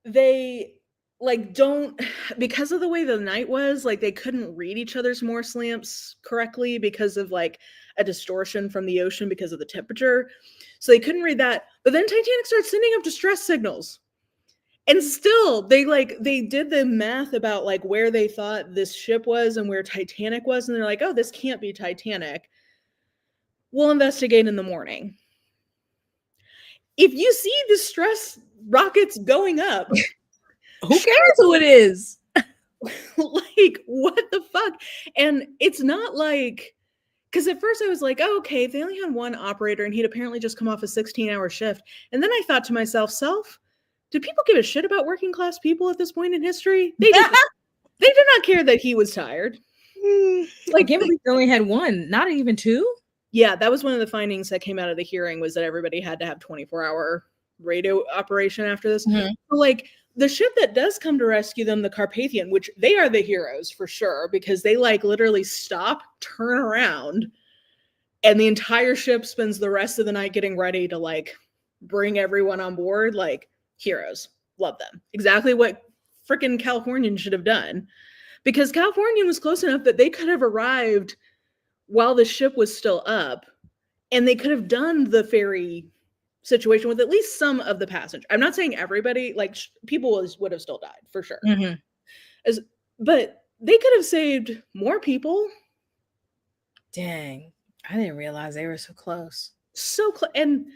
Speaker 2: they like because of the way the night was, like, they couldn't read each other's Morse lamps correctly because of like a distortion from the ocean because of the temperature. So they couldn't read that. But then Titanic starts sending up distress signals. And still, they did the math about like where they thought this ship was and where Titanic was. And they're like, oh, this can't be Titanic. We'll investigate in the morning. If you see distress rockets going up,
Speaker 1: who cares who it is?
Speaker 2: Like, what the fuck? And it's not like, because at first I was like, oh, okay, they only had one operator and he'd apparently just come off a 16-hour shift. And then I thought to myself, do people give a shit about working class people at this point in history? They did not care that he was tired.
Speaker 1: Like, they only had one, not even two.
Speaker 2: Yeah, that was one of the findings that came out of the hearing, was that everybody had to have 24-hour radio operation after this. Mm-hmm. So, like, the ship that does come to rescue them, the Carpathian, which they are the heroes for sure, because they like literally stop, turn around, and the entire ship spends the rest of the night getting ready to like bring everyone on board. Like, heroes. Love them. Exactly what freaking Californian should have done, because Californian was close enough that they could have arrived while the ship was still up, and they could have done the ferry situation with at least some of the passengers. I'm not saying everybody, like people would have still died for sure. But they could have saved more people.
Speaker 1: Dang, I didn't realize they were so close.
Speaker 2: So and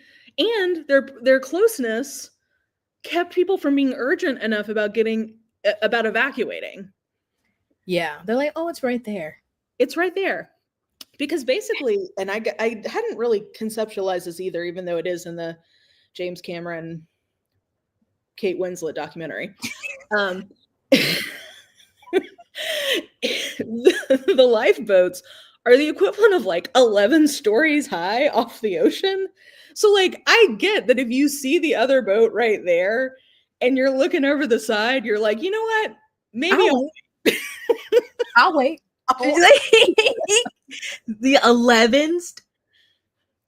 Speaker 2: their closeness kept people from being urgent enough about evacuating.
Speaker 1: Yeah, they're like, oh, it's right there.
Speaker 2: It's right there. Because basically, and I hadn't really conceptualized this either, even though it is in the James Cameron, Kate Winslet documentary. The lifeboats are the equivalent of like 11 stories high off the ocean. So like, I get that if you see the other boat right there and you're looking over the side, you're like, you know what? Maybe
Speaker 1: I'll wait. The 11th.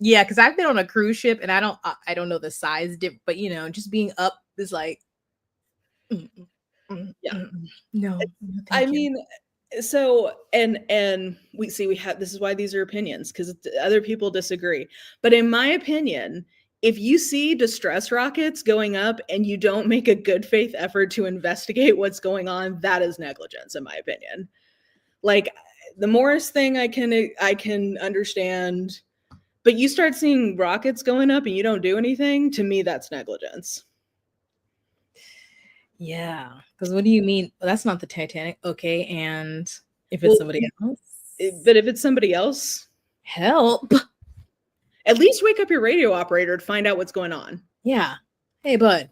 Speaker 1: Yeah, because I've been on a cruise ship and I don't know the size difference, but you know, just being up is like,
Speaker 2: yeah,
Speaker 1: no.
Speaker 2: I mean, so and we have, this is why these are opinions, because other people disagree. But in my opinion, if you see distress rockets going up and you don't make a good faith effort to investigate what's going on, that is negligence, in my opinion. Like the Morris thing, I can understand, but you start seeing rockets going up and you don't do anything, to me, that's negligence.
Speaker 1: Yeah, because what do you mean? Well, that's not the Titanic. Okay, and if it's somebody else?
Speaker 2: But if it's somebody else,
Speaker 1: help.
Speaker 2: At least wake up your radio operator to find out what's going on.
Speaker 1: Yeah. Hey, bud.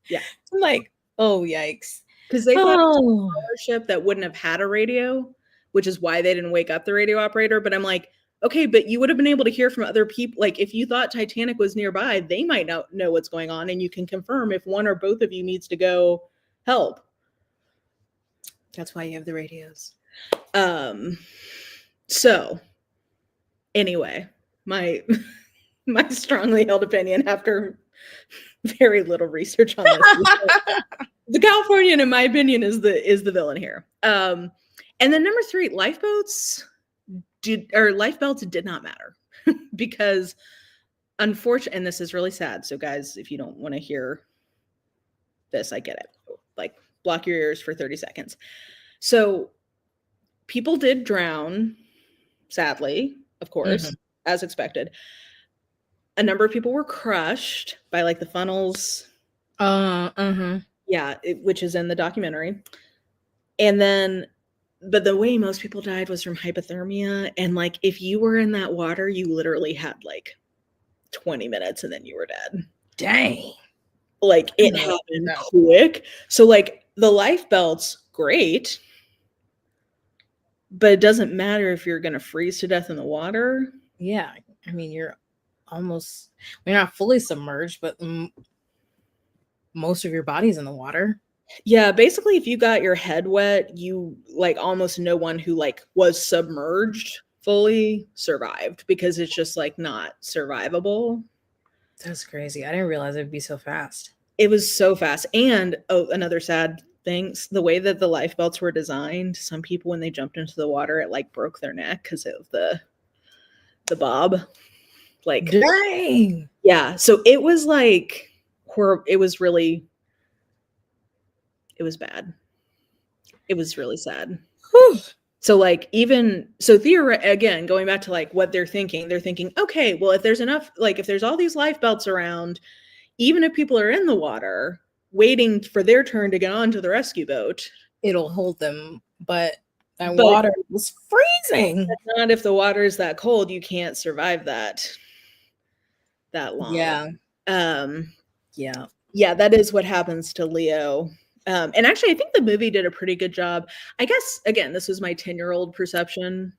Speaker 2: Yeah.
Speaker 1: I'm like, oh, yikes.
Speaker 2: Because they thought it was a ship that wouldn't have had a radio, which is why they didn't wake up the radio operator. But I'm like, okay, but you would have been able to hear from other people. Like if you thought Titanic was nearby, they might not know what's going on, and you can confirm if one or both of you needs to go help.
Speaker 1: That's why you have the radios.
Speaker 2: So anyway, my strongly held opinion after very little research on this. The Californian, in my opinion, is the villain here. And then number 3, lifeboats did not matter because unfortunately, and this is really sad. So guys, if you don't want to hear this, I get it. Like block your ears for 30 seconds. So people did drown, sadly, of course, as expected. A number of people were crushed by like the funnels. Yeah, which is in the documentary. And then, but the way most people died was from hypothermia. And like, if you were in that water, you literally had like 20 minutes and then you were dead.
Speaker 1: Dang.
Speaker 2: Like it happened quick. So like the life belt's great, but it doesn't matter if you're going to freeze to death in the water.
Speaker 1: Yeah. I mean, you're not fully submerged, but most of your body's in the water.
Speaker 2: Yeah, basically if you got your head wet, you like almost no one who like was submerged fully survived, because it's just like not survivable.
Speaker 1: That's crazy. I didn't realize it'd be so fast. It
Speaker 2: was so fast. And another sad thing, the way that the life belts were designed, some people when they jumped into the water, it like broke their neck because of the bob. Like
Speaker 1: dang.
Speaker 2: Yeah, so it was like it was bad. It was really sad.
Speaker 1: Whew.
Speaker 2: So like again, going back to like what they're thinking, okay, well, if there's all these life belts around, even if people are in the water waiting for their turn to get onto the rescue boat,
Speaker 1: it'll hold them. But water was freezing.
Speaker 2: Not if the water is that cold, you can't survive that long.
Speaker 1: Yeah.
Speaker 2: Yeah, that is what happens to Leo. And actually, I think the movie did a pretty good job. I guess, again, this was my 10-year-old perception.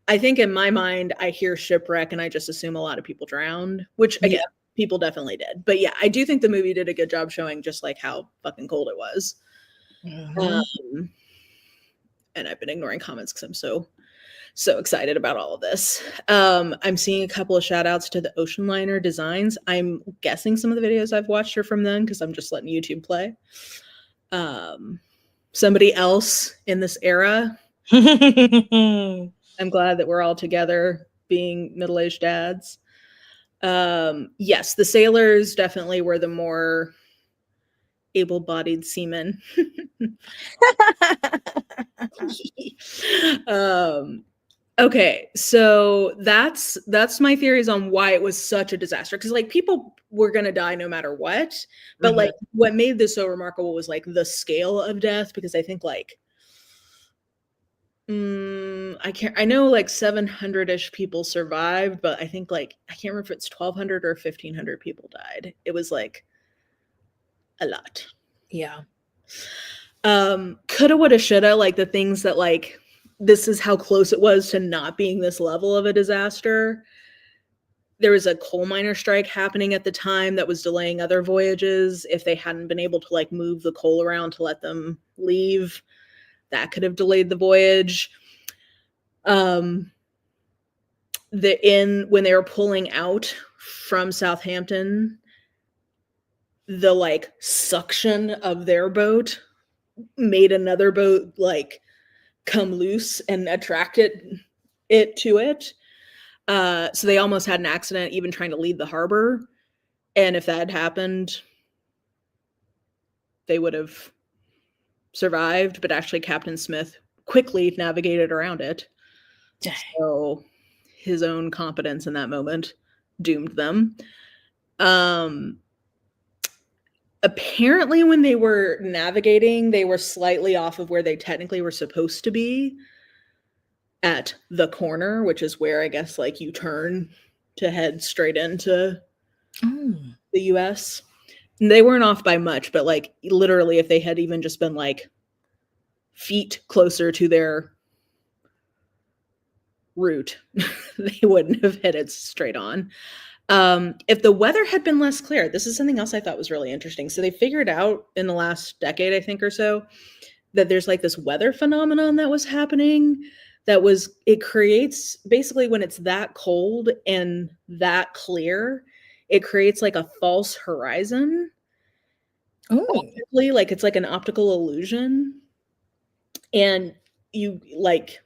Speaker 2: I think in my mind, I hear shipwreck and I just assume a lot of people drowned, which, again, people definitely did. But yeah, I do think the movie did a good job showing just like how fucking cold it was. And I've been ignoring comments because I'm so excited about all of this. I'm seeing a couple of shout outs to the ocean liner designs. I'm guessing some of the videos I've watched are from them because I'm just letting YouTube play. Somebody else in this era. I'm glad that we're all together being middle-aged dads. Yes, the sailors definitely were the more able-bodied seamen. Okay, so that's my theories on why it was such a disaster. Because like people were gonna die no matter what, but like what made this so remarkable was like the scale of death. Because I think like I know like 700-ish people survived, but I think like I can't remember if it's 1,200 or 1,500 people died. It was like a lot.
Speaker 1: Yeah.
Speaker 2: Coulda, woulda, shoulda, like the things that like this is how close it was to not being this level of a disaster. There was a coal miner strike happening at the time that was delaying other voyages. If they hadn't been able to like move the coal around to let them leave, that could have delayed the voyage. When they were pulling out from Southampton, the like suction of their boat made another boat like come loose and attracted it to it. So they almost had an accident even trying to leave the harbor. And if that had happened, they would have survived. But actually, Captain Smith quickly navigated around it. Dang. So his own competence in that moment doomed them. Apparently, when they were navigating, they were slightly off of where they technically were supposed to be at the corner, which is where I guess like you turn to head straight into the US. And they weren't off by much, but like literally if they had even just been like feet closer to their route, they wouldn't have hit it straight on. If the weather had been less clear, this is something else I thought was really interesting. So they figured out in the last decade, I think, or so, that there's like this weather phenomenon that was happening it creates basically when it's that cold and that clear, it creates like a false horizon. Optically, like it's like an optical illusion. And you like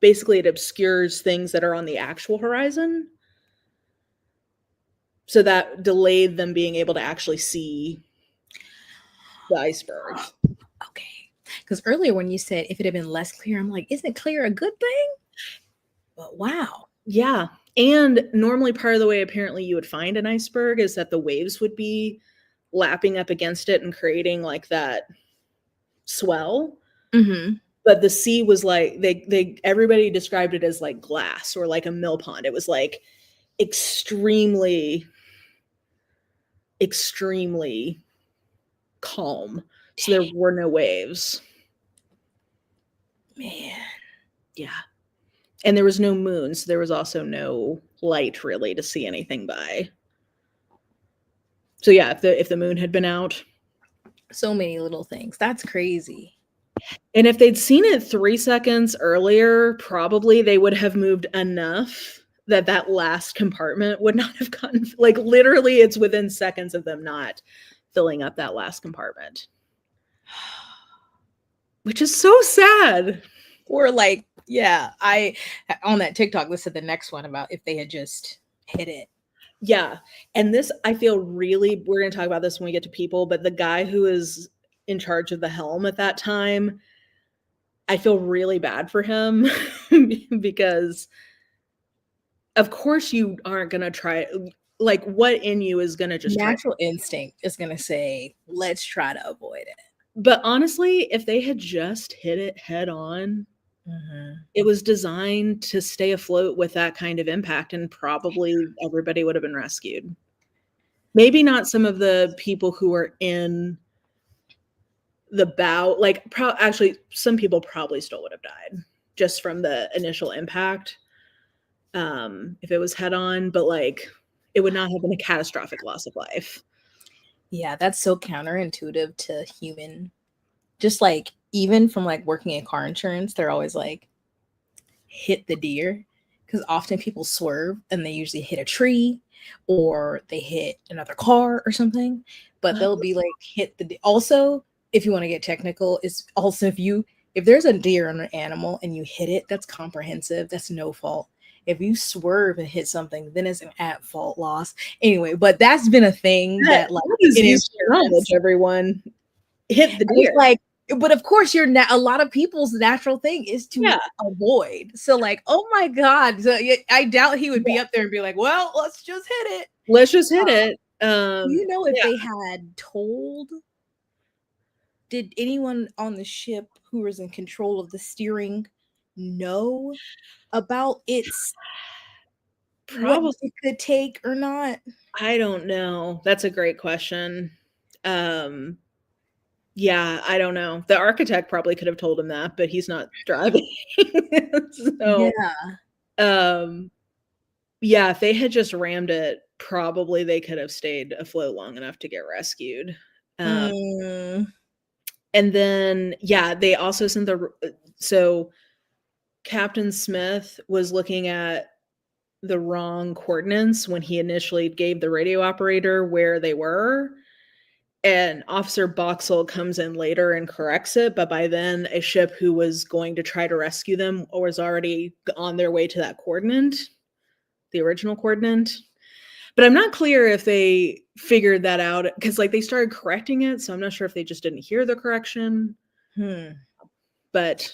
Speaker 2: basically it obscures things that are on the actual horizon. So that delayed them being able to actually see the iceberg.
Speaker 1: Okay. Because earlier when you said if it had been less clear, I'm like, isn't clear a good thing? But wow.
Speaker 2: Yeah. And normally part of the way apparently you would find an iceberg is that the waves would be lapping up against it and creating like that swell. But the sea was like everybody described it as like glass or like a mill pond. It was like extremely calm. So there were no waves.
Speaker 1: Man.
Speaker 2: Yeah. And there was no moon, so there was also no light really to see anything by. So yeah, if the moon had been out.
Speaker 1: So many little things. That's crazy.
Speaker 2: And if they'd seen it 3 seconds earlier, probably they would have moved enough that last compartment would not have gotten, like literally it's within seconds of them not filling up that last compartment. Which is so sad.
Speaker 1: Or like, yeah, I on that TikTok listed the next one about if they had just hit it.
Speaker 2: Yeah. And this, I feel really, we're going to talk about this when we get to people, but the guy who is in charge of the helm at that time, I feel really bad for him because of course you aren't going to try, like what in you is going to just
Speaker 1: natural instinct is going to say, let's try to avoid it.
Speaker 2: But honestly, if they had just hit it head on, it was designed to stay afloat with that kind of impact, and probably everybody would have been rescued. Maybe not some of the people who were in the bow, like actually some people probably still would have died just from the initial impact if it was head on, but like it would not have been a catastrophic loss of life.
Speaker 1: Yeah, that's so counterintuitive to human. Just like even from like working in car insurance, they're always like hit the deer, because often people swerve and they usually hit a tree or they hit another car or something, but they'll be like hit the also, if you want to get technical, is also if there's a deer on an animal and you hit it, that's comprehensive, that's no fault. if you swerve and hit something, then it's an at fault loss. Anyway, but that's been a thing that like
Speaker 2: is useful knowledge, everyone. Hit the deer.
Speaker 1: Like, but of course, a lot of people's natural thing is to avoid. So, like, oh my god, so I doubt he would be up there and be like, "Well, let's just hit it.
Speaker 2: Let's just hit it."
Speaker 1: You know, if they had told, did anyone on the ship who was in control of the steering know about its
Speaker 2: probably
Speaker 1: what it could take or not?
Speaker 2: I don't know. That's a great question. Yeah, I don't know. The architect probably could have told him that, but he's not driving. So, yeah, if they had just rammed it, probably they could have stayed afloat long enough to get rescued. And then, yeah, they also sent so Captain Smith was looking at the wrong coordinates when he initially gave the radio operator where they were. And Officer Boxall comes in later and corrects it, but by then a ship who was going to try to rescue them was already on their way to that coordinate, the original coordinate. But I'm not clear if they figured that out because like they started correcting it, so I'm not sure if they just didn't hear the correction. But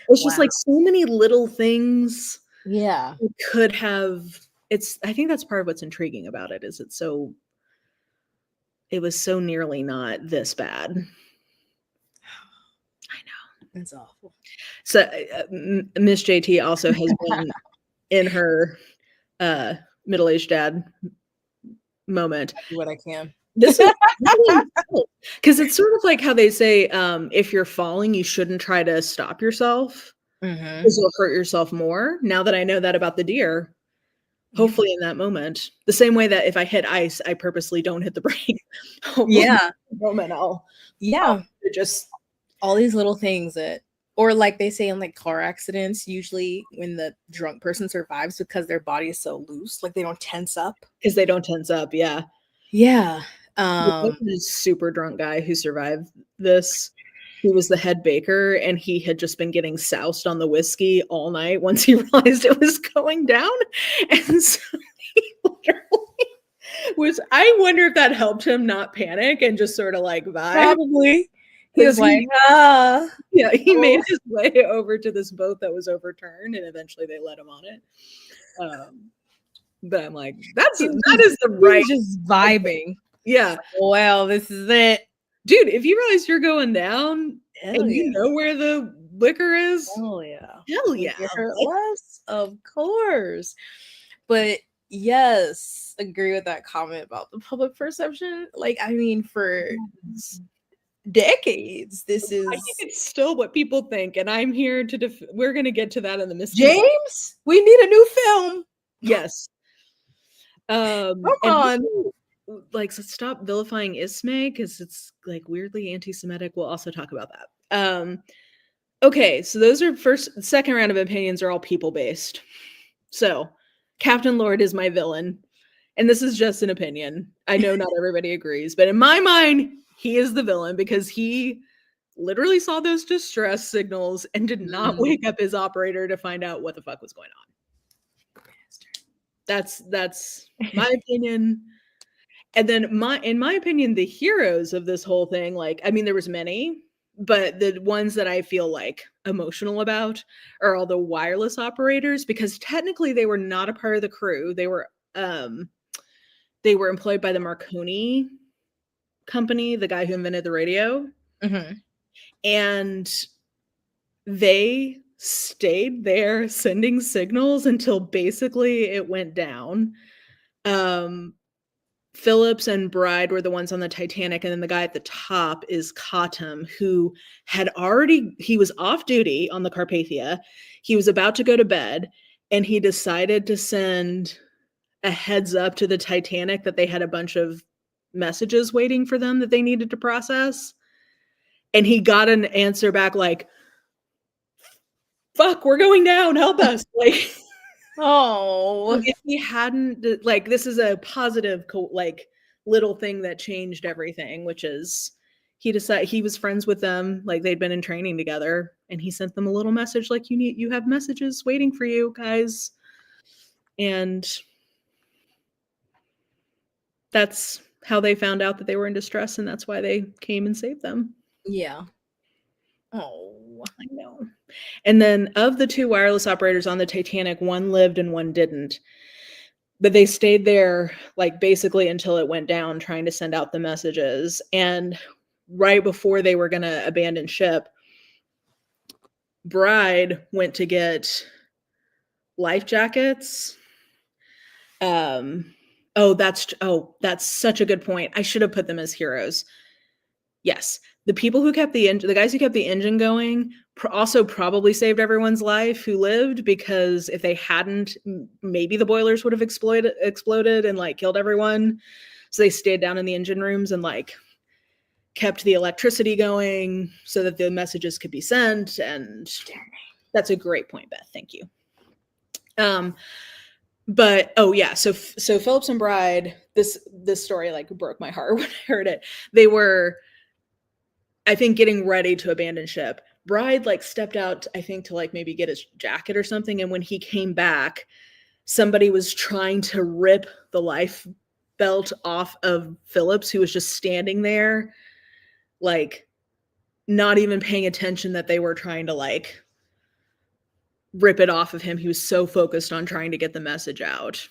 Speaker 2: it's just like so many little things.
Speaker 1: Yeah,
Speaker 2: could have. I think that's part of what's intriguing about it is it was so nearly not this bad. I know.
Speaker 1: That's awful.
Speaker 2: So Miss JT also has been in her middle-aged dad moment.
Speaker 1: I do what I can.
Speaker 2: This is because it's sort of like how they say if you're falling, you shouldn't try to stop yourself because you'll hurt yourself more. Now that I know that about the deer, hopefully in that moment, the same way that if I hit ice, I purposely don't hit the brake. Moment I'll just
Speaker 1: all these little things that, or like they say in like car accidents, usually when the drunk person survives because their body is so loose, like they don't tense up.
Speaker 2: Because they don't tense up, yeah. This super drunk guy who survived this. He was the head baker, and he had just been getting soused on the whiskey all night once he realized it was going down. And so he literally was, I wonder if that helped him not panic and just sort of like vibe.
Speaker 1: Probably. He was like,
Speaker 2: yeah, he made his way over to this boat that was overturned, and eventually they let him on it. But I'm like, that is the right,
Speaker 1: just vibing.
Speaker 2: Yeah.
Speaker 1: Well, this is it.
Speaker 2: Dude, if you realize you're going down and you know where the liquor is.
Speaker 1: Hell yeah.
Speaker 2: Hell yeah.
Speaker 1: Less, of course. But yes, agree with that comment about the public perception. Like, I mean, for decades, this is.
Speaker 2: I think it's still what people think, and I'm here to. We're going to get to that in the
Speaker 1: James, we need a new film.
Speaker 2: Yes.
Speaker 1: Come on.
Speaker 2: Like, so stop vilifying Ismay because it's like weirdly anti-Semitic. We'll also talk about that. Okay, so those are second round of opinions are all people-based. So Captain Lord is my villain, and this is just an opinion. I know not everybody agrees, but in my mind, he is the villain because he literally saw those distress signals and did not wake up his operator to find out what the fuck was going on. That's my opinion. And then in my opinion, the heroes of this whole thing, like, I mean, there was many, but the ones that I feel like emotional about are all the wireless operators, because technically they were not a part of the crew. They were employed by the Marconi company, the guy who invented the radio. And they stayed there sending signals until basically it went down. Phillips and Bride were the ones on the Titanic, and then the guy at the top is Cottam, who he was off duty on the Carpathia. He was about to go to bed, and he decided to send a heads up to the Titanic that they had a bunch of messages waiting for them that they needed to process. And he got an answer back like, fuck, we're going down, help us. Like,
Speaker 1: oh,
Speaker 2: if he hadn't, like, this is a positive like little thing that changed everything, which is he decided he was friends with them, like they'd been in training together, and he sent them a little message like, you have messages waiting for you guys. And that's how they found out that they were in distress, and that's why they came and saved them.
Speaker 1: Yeah. Oh,
Speaker 2: I know. And then of the 2 wireless operators on the Titanic, one lived and one didn't. But they stayed there like basically until it went down, trying to send out the messages. And right before they were going to abandon ship, Bride went to get life jackets. That's such a good point. I should have put them as heroes. Yes, the people who kept the guys who kept the engine going also probably saved everyone's life who lived, because if they hadn't, maybe the boilers would have exploded and like killed everyone. So they stayed down in the engine rooms and like kept the electricity going so that the messages could be sent. And that's a great point, Beth. Thank you. But so Phillips and Bride, this story like broke my heart when I heard it. They were, I think, getting ready to abandon ship. Bride like stepped out, I think, to like maybe get his jacket or something. And when he came back, somebody was trying to rip the life belt off of Phillips, who was just standing there, like not even paying attention that they were trying to like rip it off of him. He was so focused on trying to get the message out.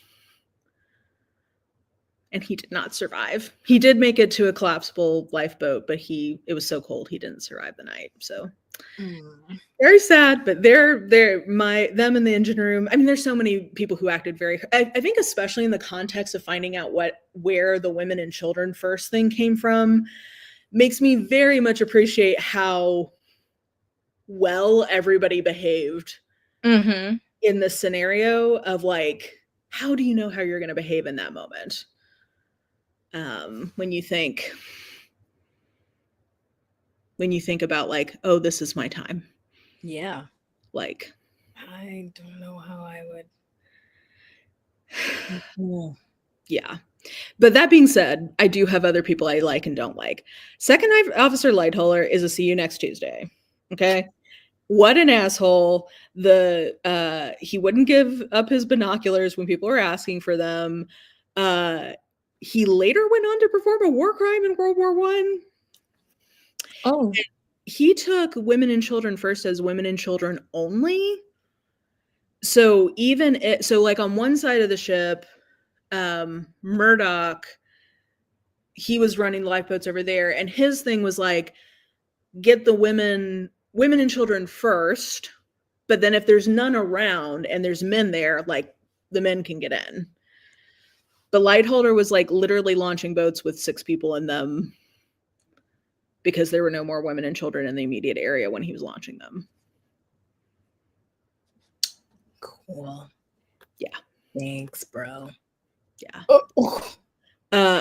Speaker 2: And he did not survive. He did make it to a collapsible lifeboat, but it was so cold he didn't survive the night. So very sad, but them in the engine room. I mean, there's so many people who acted I think especially in the context of finding out where the women and children first thing came from, makes me very much appreciate how well everybody behaved in this scenario of like, how do you know how you're going to behave in that moment? When you think about like, oh, this is my time.
Speaker 1: Yeah.
Speaker 2: Like,
Speaker 1: I don't know how I would.
Speaker 2: Yeah. But that being said, I do have other people I like and don't like. Second Officer Lightoller is a see you next Tuesday. Okay. What an asshole. He wouldn't give up his binoculars when people were asking for them. He later went on to perform a war crime in World War I.
Speaker 1: Oh.
Speaker 2: And he took women and children first as women and children only. So like on one side of the ship, Murdoch, he was running the lifeboats over there, and his thing was like, get the women and children first, but then if there's none around and there's men there, like the men can get in. The Lightoller was like literally launching boats with 6 people in them because there were no more women and children in the immediate area when he was launching them.
Speaker 1: Cool.
Speaker 2: Yeah.
Speaker 1: Thanks, bro.
Speaker 2: Yeah.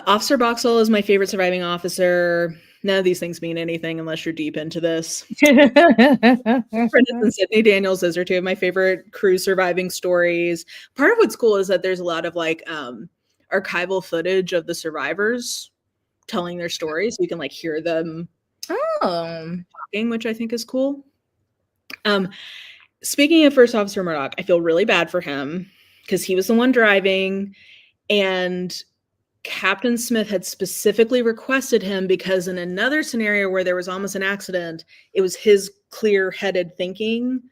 Speaker 2: Officer Boxall is my favorite surviving officer. None of these things mean anything unless you're deep into this. Prentice and Sydney Daniels, those are 2 of my favorite crew surviving stories. Part of what's cool is that there's a lot of like archival footage of the survivors telling their stories. So you can like hear them talking, which I think is cool. Speaking of First Officer Murdoch, I feel really bad for him because he was the one driving, and Captain Smith had specifically requested him because in another scenario where there was almost an accident, it was his clear-headed thinking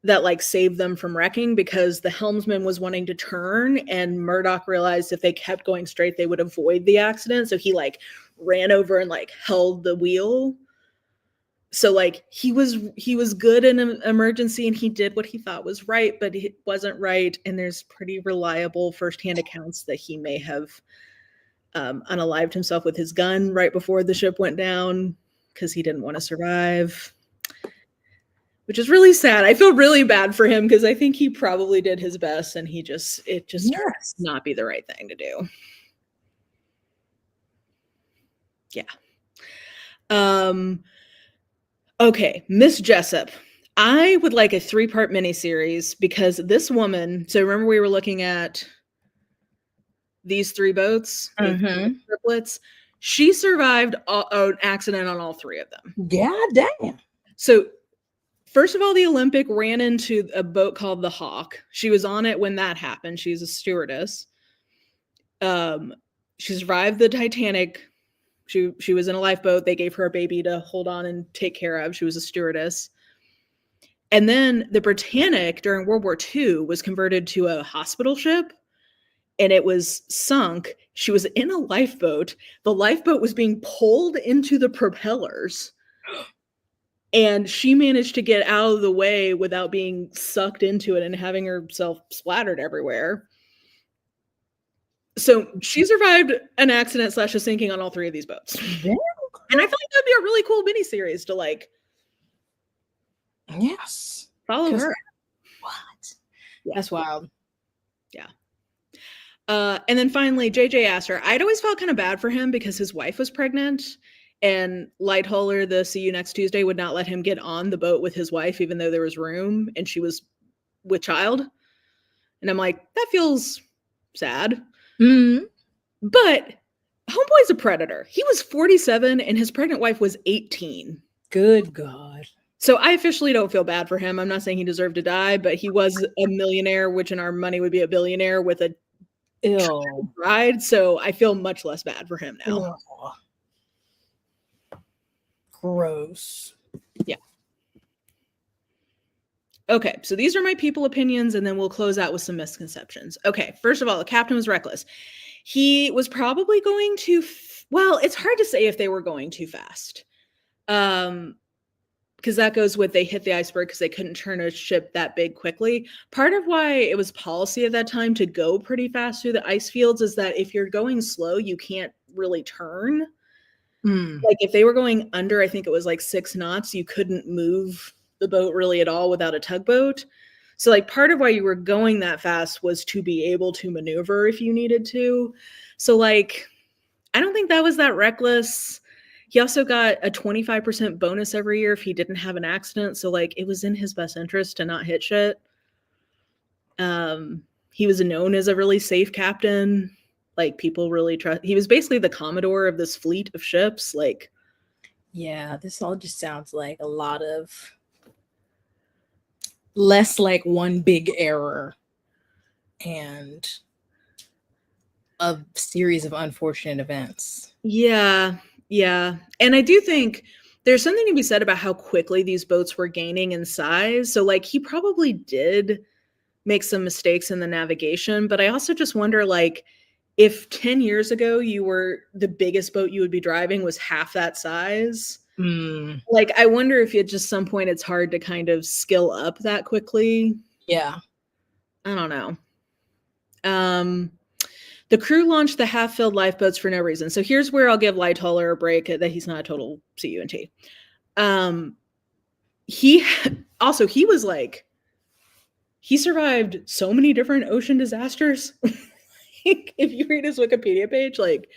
Speaker 2: that like saved them from wrecking, because the helmsman was wanting to turn and Murdoch realized if they kept going straight, they would avoid the accident. So he like ran over and like held the wheel. So like he was good in an emergency and he did what he thought was right, but it wasn't right. And there's pretty reliable firsthand accounts that he may have unalived himself with his gun right before the ship went down because he didn't want to survive, which is really sad. I feel really bad for him because I think he probably did his best and it just turned out to not be the right thing to do. Yeah. Okay, Miss Jessop. I would like a 3-part miniseries because this woman, so remember we were looking at these 3 boats, the triplets. She survived an accident on all 3 of them.
Speaker 1: Yeah, damn.
Speaker 2: So First of all, the Olympic ran into a boat called the Hawk. She was on it when that happened. She's a stewardess. She survived the Titanic. She was in a lifeboat. They gave her a baby to hold on and take care of. She was a stewardess. And then the Britannic during World War II was converted to a hospital ship, and it was sunk. She was in a lifeboat. The lifeboat was being pulled into the propellers, and she managed to get out of the way without being sucked into it and having herself splattered everywhere. So she survived an accident / a sinking on all 3 of these boats. Yeah. And I feel like that'd be a really cool miniseries to like.
Speaker 1: Yes.
Speaker 2: Follow her.
Speaker 1: What? Yeah. That's wild.
Speaker 2: Yeah. And then finally, JJ Astor. I'd always felt kind of bad for him because his wife was pregnant, and Lightoller, the See You Next Tuesday, would not let him get on the boat with his wife, even though there was room and she was with child. And I'm like, that feels sad. Mm-hmm. But homeboy's a predator. He was 47 and his pregnant wife was 18.
Speaker 1: Good God.
Speaker 2: So I officially don't feel bad for him. I'm not saying he deserved to die, but he was a millionaire, which in our money would be a billionaire with a bride. So I feel much less bad for him now.
Speaker 1: Gross.
Speaker 2: Yeah. Okay, so these are my people opinions, and then we'll close out with some misconceptions. Okay, first of all, the captain was reckless. He was probably going too well, it's hard to say if they were going too fast. Because that goes with they hit the iceberg because they couldn't turn a ship that big quickly. Part of why it was policy at that time to go pretty fast through the ice fields is that if you're going slow, you can't really turn. Like if they were going under, I think it was like 6 knots, you couldn't move the boat really at all without a tugboat. So like part of why you were going that fast was to be able to maneuver if you needed to. So like, I don't think that was that reckless. He also got a 25% bonus every year if he didn't have an accident. So like it was in his best interest to not hit shit. He was known as a really safe captain. Like people really trust. He was basically the commodore of this fleet of ships. Like,
Speaker 1: yeah, this all just sounds like a lot of less like one big error and a series of unfortunate events.
Speaker 2: Yeah. Yeah. And I do think there's something to be said about how quickly these boats were gaining in size. So like he probably did make some mistakes in the navigation, but I also just wonder like if 10 years ago you were the biggest boat you would be driving was half that size. Like I wonder if at just some point it's hard to kind of skill up that quickly.
Speaker 1: Yeah.
Speaker 2: I don't know. The crew launched the half-filled lifeboats for no reason. So here's where I'll give Lightoller a break that he's not a total CUNT. He was like, he survived so many different ocean disasters. If you read his Wikipedia page, like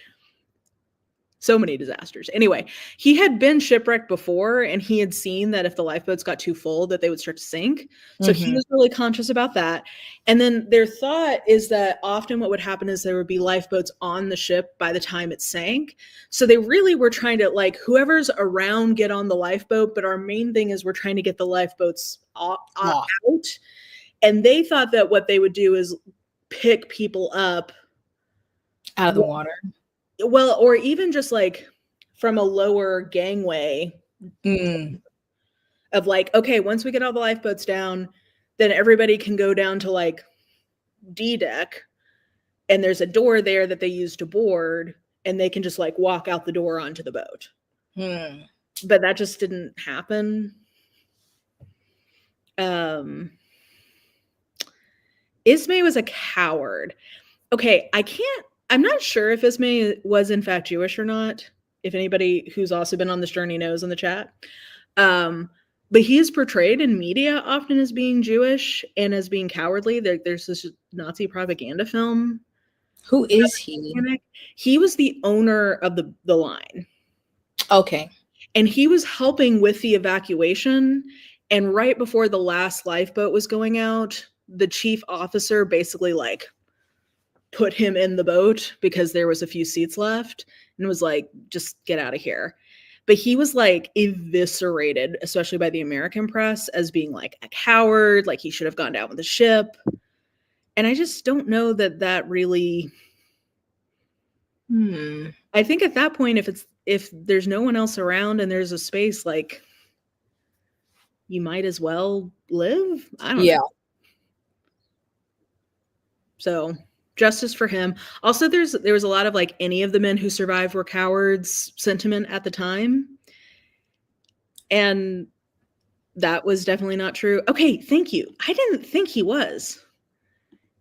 Speaker 2: so many disasters. Anyway, he had been shipwrecked before and he had seen that if the lifeboats got too full that they would start to sink. So he was really conscious about that. And then their thought is that often what would happen is there would be lifeboats on the ship by the time it sank. So they really were trying to like whoever's around get on the lifeboat. But our main thing is we're trying to get the lifeboats out. And they thought that what they would do is pick people up
Speaker 1: out of the water.
Speaker 2: Well, or even just like from a lower gangway of like, okay, once we get all the lifeboats down, then everybody can go down to like D deck and there's a door there that they use to board and they can just like walk out the door onto the boat. But that just didn't happen. Ismay was a coward. Okay, I'm not sure if Ismay was in fact Jewish or not. If anybody who's also been on this journey knows in the chat. But he is portrayed in media often as being Jewish and as being cowardly. There's this Nazi propaganda film.
Speaker 1: Who is he?
Speaker 2: He was the owner of the line.
Speaker 1: Okay.
Speaker 2: And he was helping with the evacuation. And right before the last lifeboat was going out, the chief officer basically like put him in the boat because there was a few seats left and was like, just get out of here. But he was like eviscerated, especially by the American press, as being like a coward, like he should have gone down with the ship. And I just don't know that really. I think at that point, if there's no one else around and there's a space, like, you might as well live. I don't know. So justice for him. Also, there was a lot of like, any of the men who survived were cowards sentiment at the time. And that was definitely not true. Okay, thank you. I didn't think he was.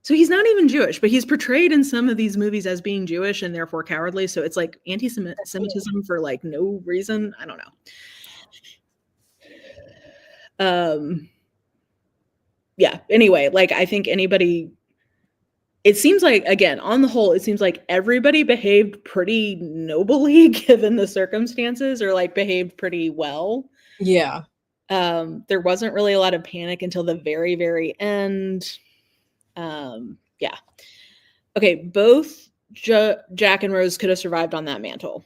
Speaker 2: So he's not even Jewish, but he's portrayed in some of these movies as being Jewish and therefore cowardly. So it's like anti-Semitism for like no reason. I don't know. Yeah, anyway, like I think anybody, it seems like, again, on the whole, it seems like everybody behaved pretty nobly given the circumstances, or like behaved pretty well.
Speaker 1: Yeah.
Speaker 2: There wasn't really a lot of panic until the very, very end. Yeah. Okay, both Jack and Rose could have survived on that mantle.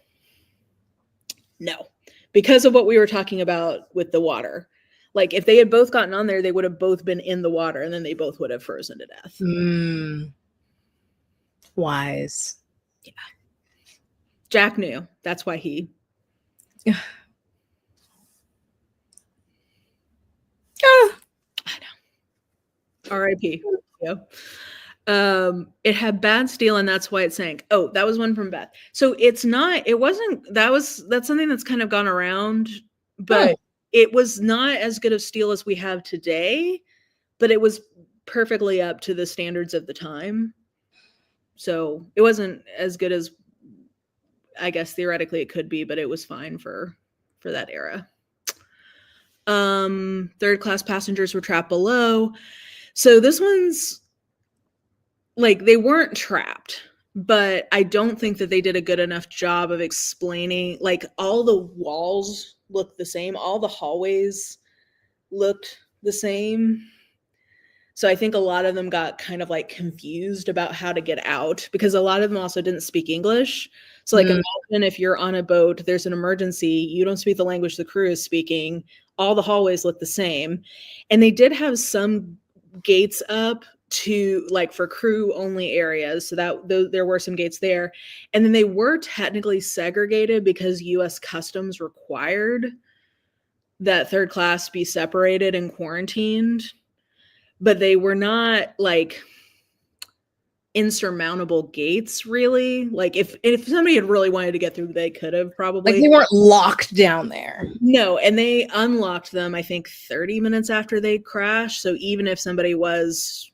Speaker 2: No, because of what we were talking about with the water. Like, if they had both gotten on there, they would have both been in the water, and then they both would have frozen to death.
Speaker 1: Wise.
Speaker 2: Yeah. Jack knew. That's why he. I know. R.I.P. Yeah. It had bad steel, and that's why it sank. Oh, that was one from Beth. So that's something that's kind of gone around, but it was not as good of steel as we have today, but it was perfectly up to the standards of the time. So it wasn't as good as, I guess, theoretically it could be, but it was fine for that era. Third class passengers were trapped below. So this one's like, they weren't trapped, but I don't think that they did a good enough job of explaining, like, all the walls looked the same, all the hallways looked the same. So I think a lot of them got kind of like confused about how to get out, because a lot of them also didn't speak English. So like, imagine if you're on a boat, there's an emergency, you don't speak the language the crew is speaking, all the hallways look the same. And they did have some gates up to like for crew only areas, so that there were some gates there, and then they were technically segregated because US Customs required that third class be separated and quarantined, but they were not like insurmountable gates, really. Like, if somebody had really wanted to get through, they could have probably.
Speaker 1: Like, they weren't locked down there.
Speaker 2: No, and they unlocked them, I think, 30 minutes after they crashed. So even if somebody was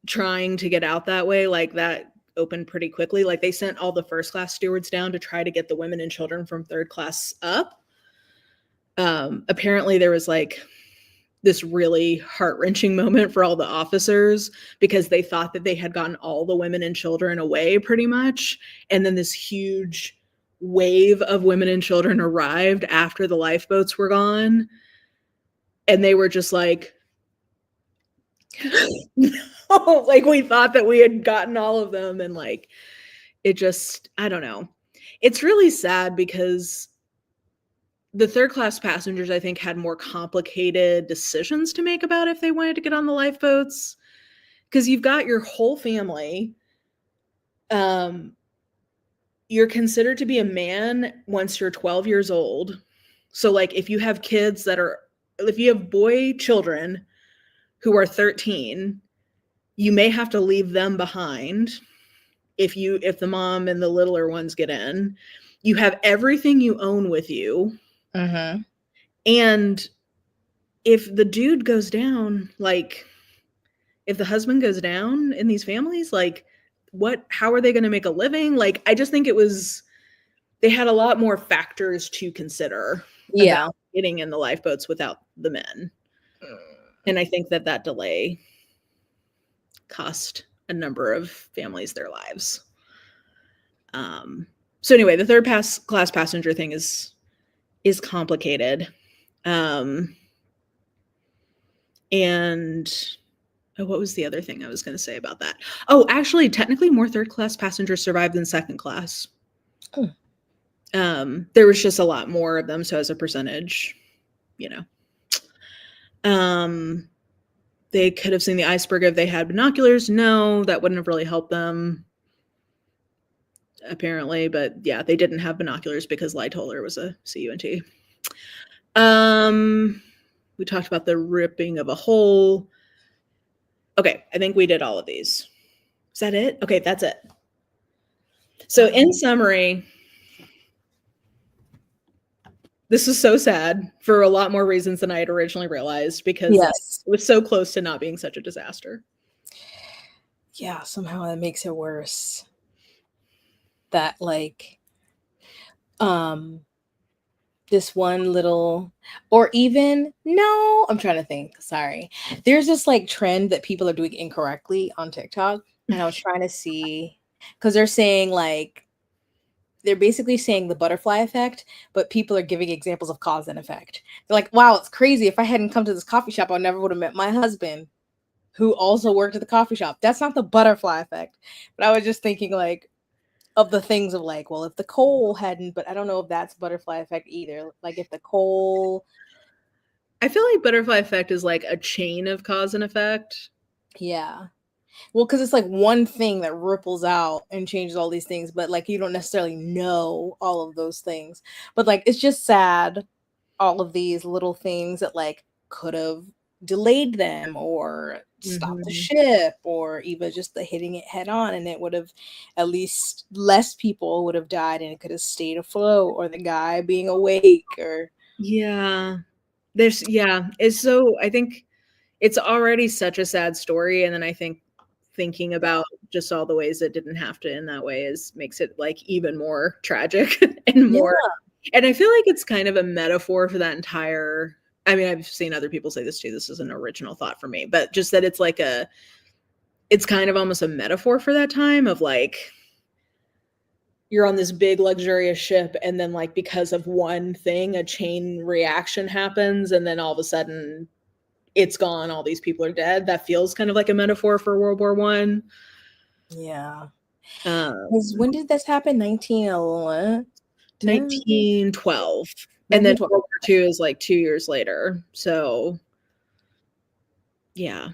Speaker 2: trying to get out that way, like, that opened pretty quickly. Like, they sent all the first class stewards down to try to get the women and children from third class up. Apparently there was like this really heart-wrenching moment for all the officers, because they thought that they had gotten all the women and children away pretty much, and then this huge wave of women and children arrived after the lifeboats were gone, and they were just like, no, like, we thought that we had gotten all of them. And like, it just, I don't know. It's really sad because the third class passengers, I think, had more complicated decisions to make about if they wanted to get on the lifeboats, because you've got your whole family. You're considered to be a man once you're 12 years old. So like, if you have kids if you have boy children who are 13, you may have to leave them behind if the mom and the littler ones get in. You have everything you own with you. And if the dude goes down, like, if the husband goes down in these families, like, how are they going to make a living? Like, I just think they had a lot more factors to consider about getting in the lifeboats without the men. And I think that delay cost a number of families their lives. So anyway, the third class passenger thing is complicated. And what was the other thing I was going to say about that? Oh, actually, technically more third class passengers survived than second class. There was just a lot more of them, so as a percentage, you know. They could have seen the iceberg if they had binoculars. No, that wouldn't have really helped them, apparently. But yeah, they didn't have binoculars because Lightoller was a CUNT. We talked about the ripping of a hole. Okay, I think we did all of these. Is that it? Okay, that's it. So in summary, this is so sad for a lot more reasons than I had originally realized, because it was so close to not being such a disaster.
Speaker 1: Yeah, somehow that makes it worse. That like this one little, or even, no, I'm trying to think. Sorry. There's this like trend that people are doing incorrectly on TikTok. And I was trying to see, because they're saying like, they're basically saying the butterfly effect, but people are giving examples of cause and effect. They're like, wow, it's crazy. If I hadn't come to this coffee shop, I never would have met my husband, who also worked at the coffee shop. That's not the butterfly effect. But I was just thinking like, of the things of like, well, if the coal hadn't, but I don't know if that's butterfly effect either. Like if the coal,
Speaker 2: I feel like butterfly effect is like a chain of cause and effect.
Speaker 1: Yeah. Well, because it's like one thing that ripples out and changes all these things, but like you don't necessarily know all of those things. But like it's just sad, all of these little things that like could have delayed them or stopped the ship, or even just the hitting it head on, and it would have, at least less people would have died and it could have stayed afloat, or the guy being awake, or
Speaker 2: it's so, I think it's already such a sad story, and then I think thinking about just all the ways it didn't have to end that way makes it like even more tragic and more. And I feel like it's kind of a metaphor for that entire, I mean, I've seen other people say this too. This is an original thought for me, but just that it's like it's kind of almost a metaphor for that time of like, you're on this big luxurious ship, and then like because of one thing, a chain reaction happens, and then all of a sudden it's gone. All these people are dead. That feels kind of like a metaphor for World War I.
Speaker 1: Yeah. When did this happen? 1911?
Speaker 2: 1912. And then World War II is like 2 years later. So yeah.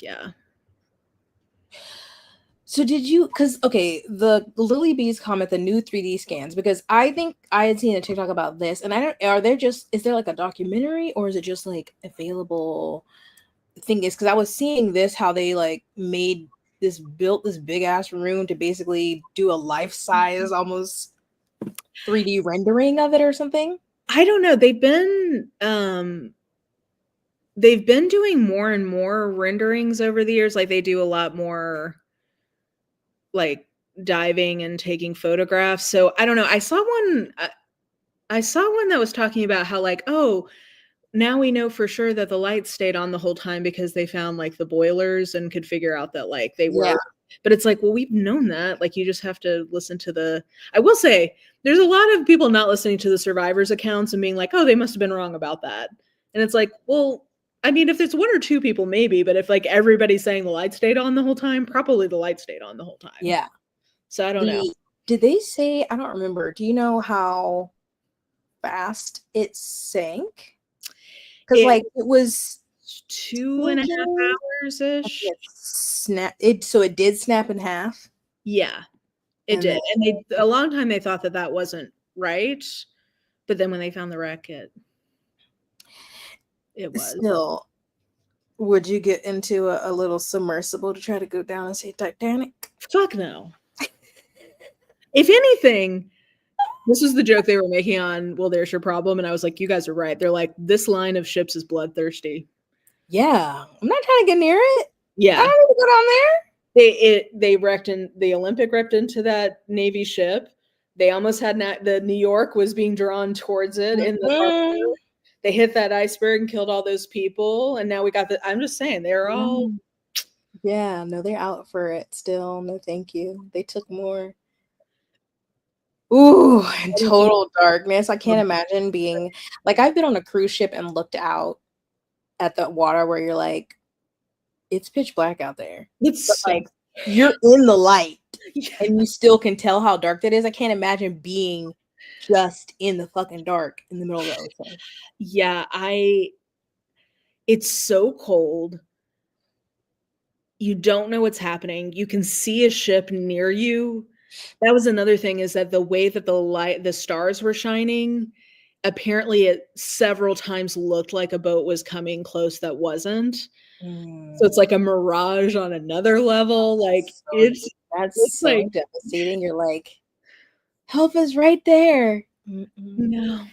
Speaker 2: Yeah.
Speaker 1: So did you, because the Lily B's comment, the new 3D scans, because I think I had seen a TikTok about this, and is there like a documentary, or is it just like available? The thing is, because I was seeing this, how they like built this big ass room to basically do a life-size almost 3D rendering of it or something.
Speaker 2: I don't know. They've been doing more and more renderings over the years. Like they do a lot more like diving and taking photographs. So I don't know. I saw one that was talking about how like, oh, now we know for sure that the lights stayed on the whole time because they found like the boilers and could figure out that like they were. But it's like, well, we've known that. Like you just have to listen to I will say there's a lot of people not listening to the survivors' accounts and being like, oh, they must have been wrong about that. And it's like, well, I mean, if it's one or two people, maybe, but if like everybody's saying the light stayed on the whole time, probably the light stayed on the whole time.
Speaker 1: Yeah.
Speaker 2: So I don't know.
Speaker 1: Did they say, I don't remember. Do you know how fast it sank? Because like it was
Speaker 2: 2.5 hours-ish.
Speaker 1: So it did snap in half?
Speaker 2: Yeah, it did. And a long time they thought that wasn't right. But then when they found the wreck, it was.
Speaker 1: Still, would you get into a little submersible to try to go down and see Titanic?
Speaker 2: Fuck no. If anything, this was the joke they were making on Well, There's Your Problem, and I was like, you guys are right. They're like, this line of ships is bloodthirsty.
Speaker 1: Yeah, I'm not trying to get near it.
Speaker 2: Yeah,
Speaker 1: I don't need to go down there.
Speaker 2: They wrecked the Olympic wrecked into that Navy ship. They almost had the New York was being drawn towards it in the harbor. They hit that iceberg and killed all those people, and now we got I'm just saying they're all.
Speaker 1: Yeah, no, they're out for it still. No, thank you. They took more. Ooh, in total darkness. I can't imagine being like, I've been on a cruise ship and looked out at the water where you're like, it's pitch black out there.
Speaker 2: It's
Speaker 1: like you're in the light
Speaker 2: Yeah.
Speaker 1: and you still can tell how dark that is. I can't imagine being just in the fucking dark in the middle of the ocean.
Speaker 2: Yeah, it's so cold. You don't know what's happening. You can see a ship near you. That was another thing, is that the way that the stars were shining, apparently it several times looked like a boat was coming close that wasn't. So it's like a mirage on another level. Like
Speaker 1: that's so
Speaker 2: like
Speaker 1: devastating. You're like, help is right there.
Speaker 2: no.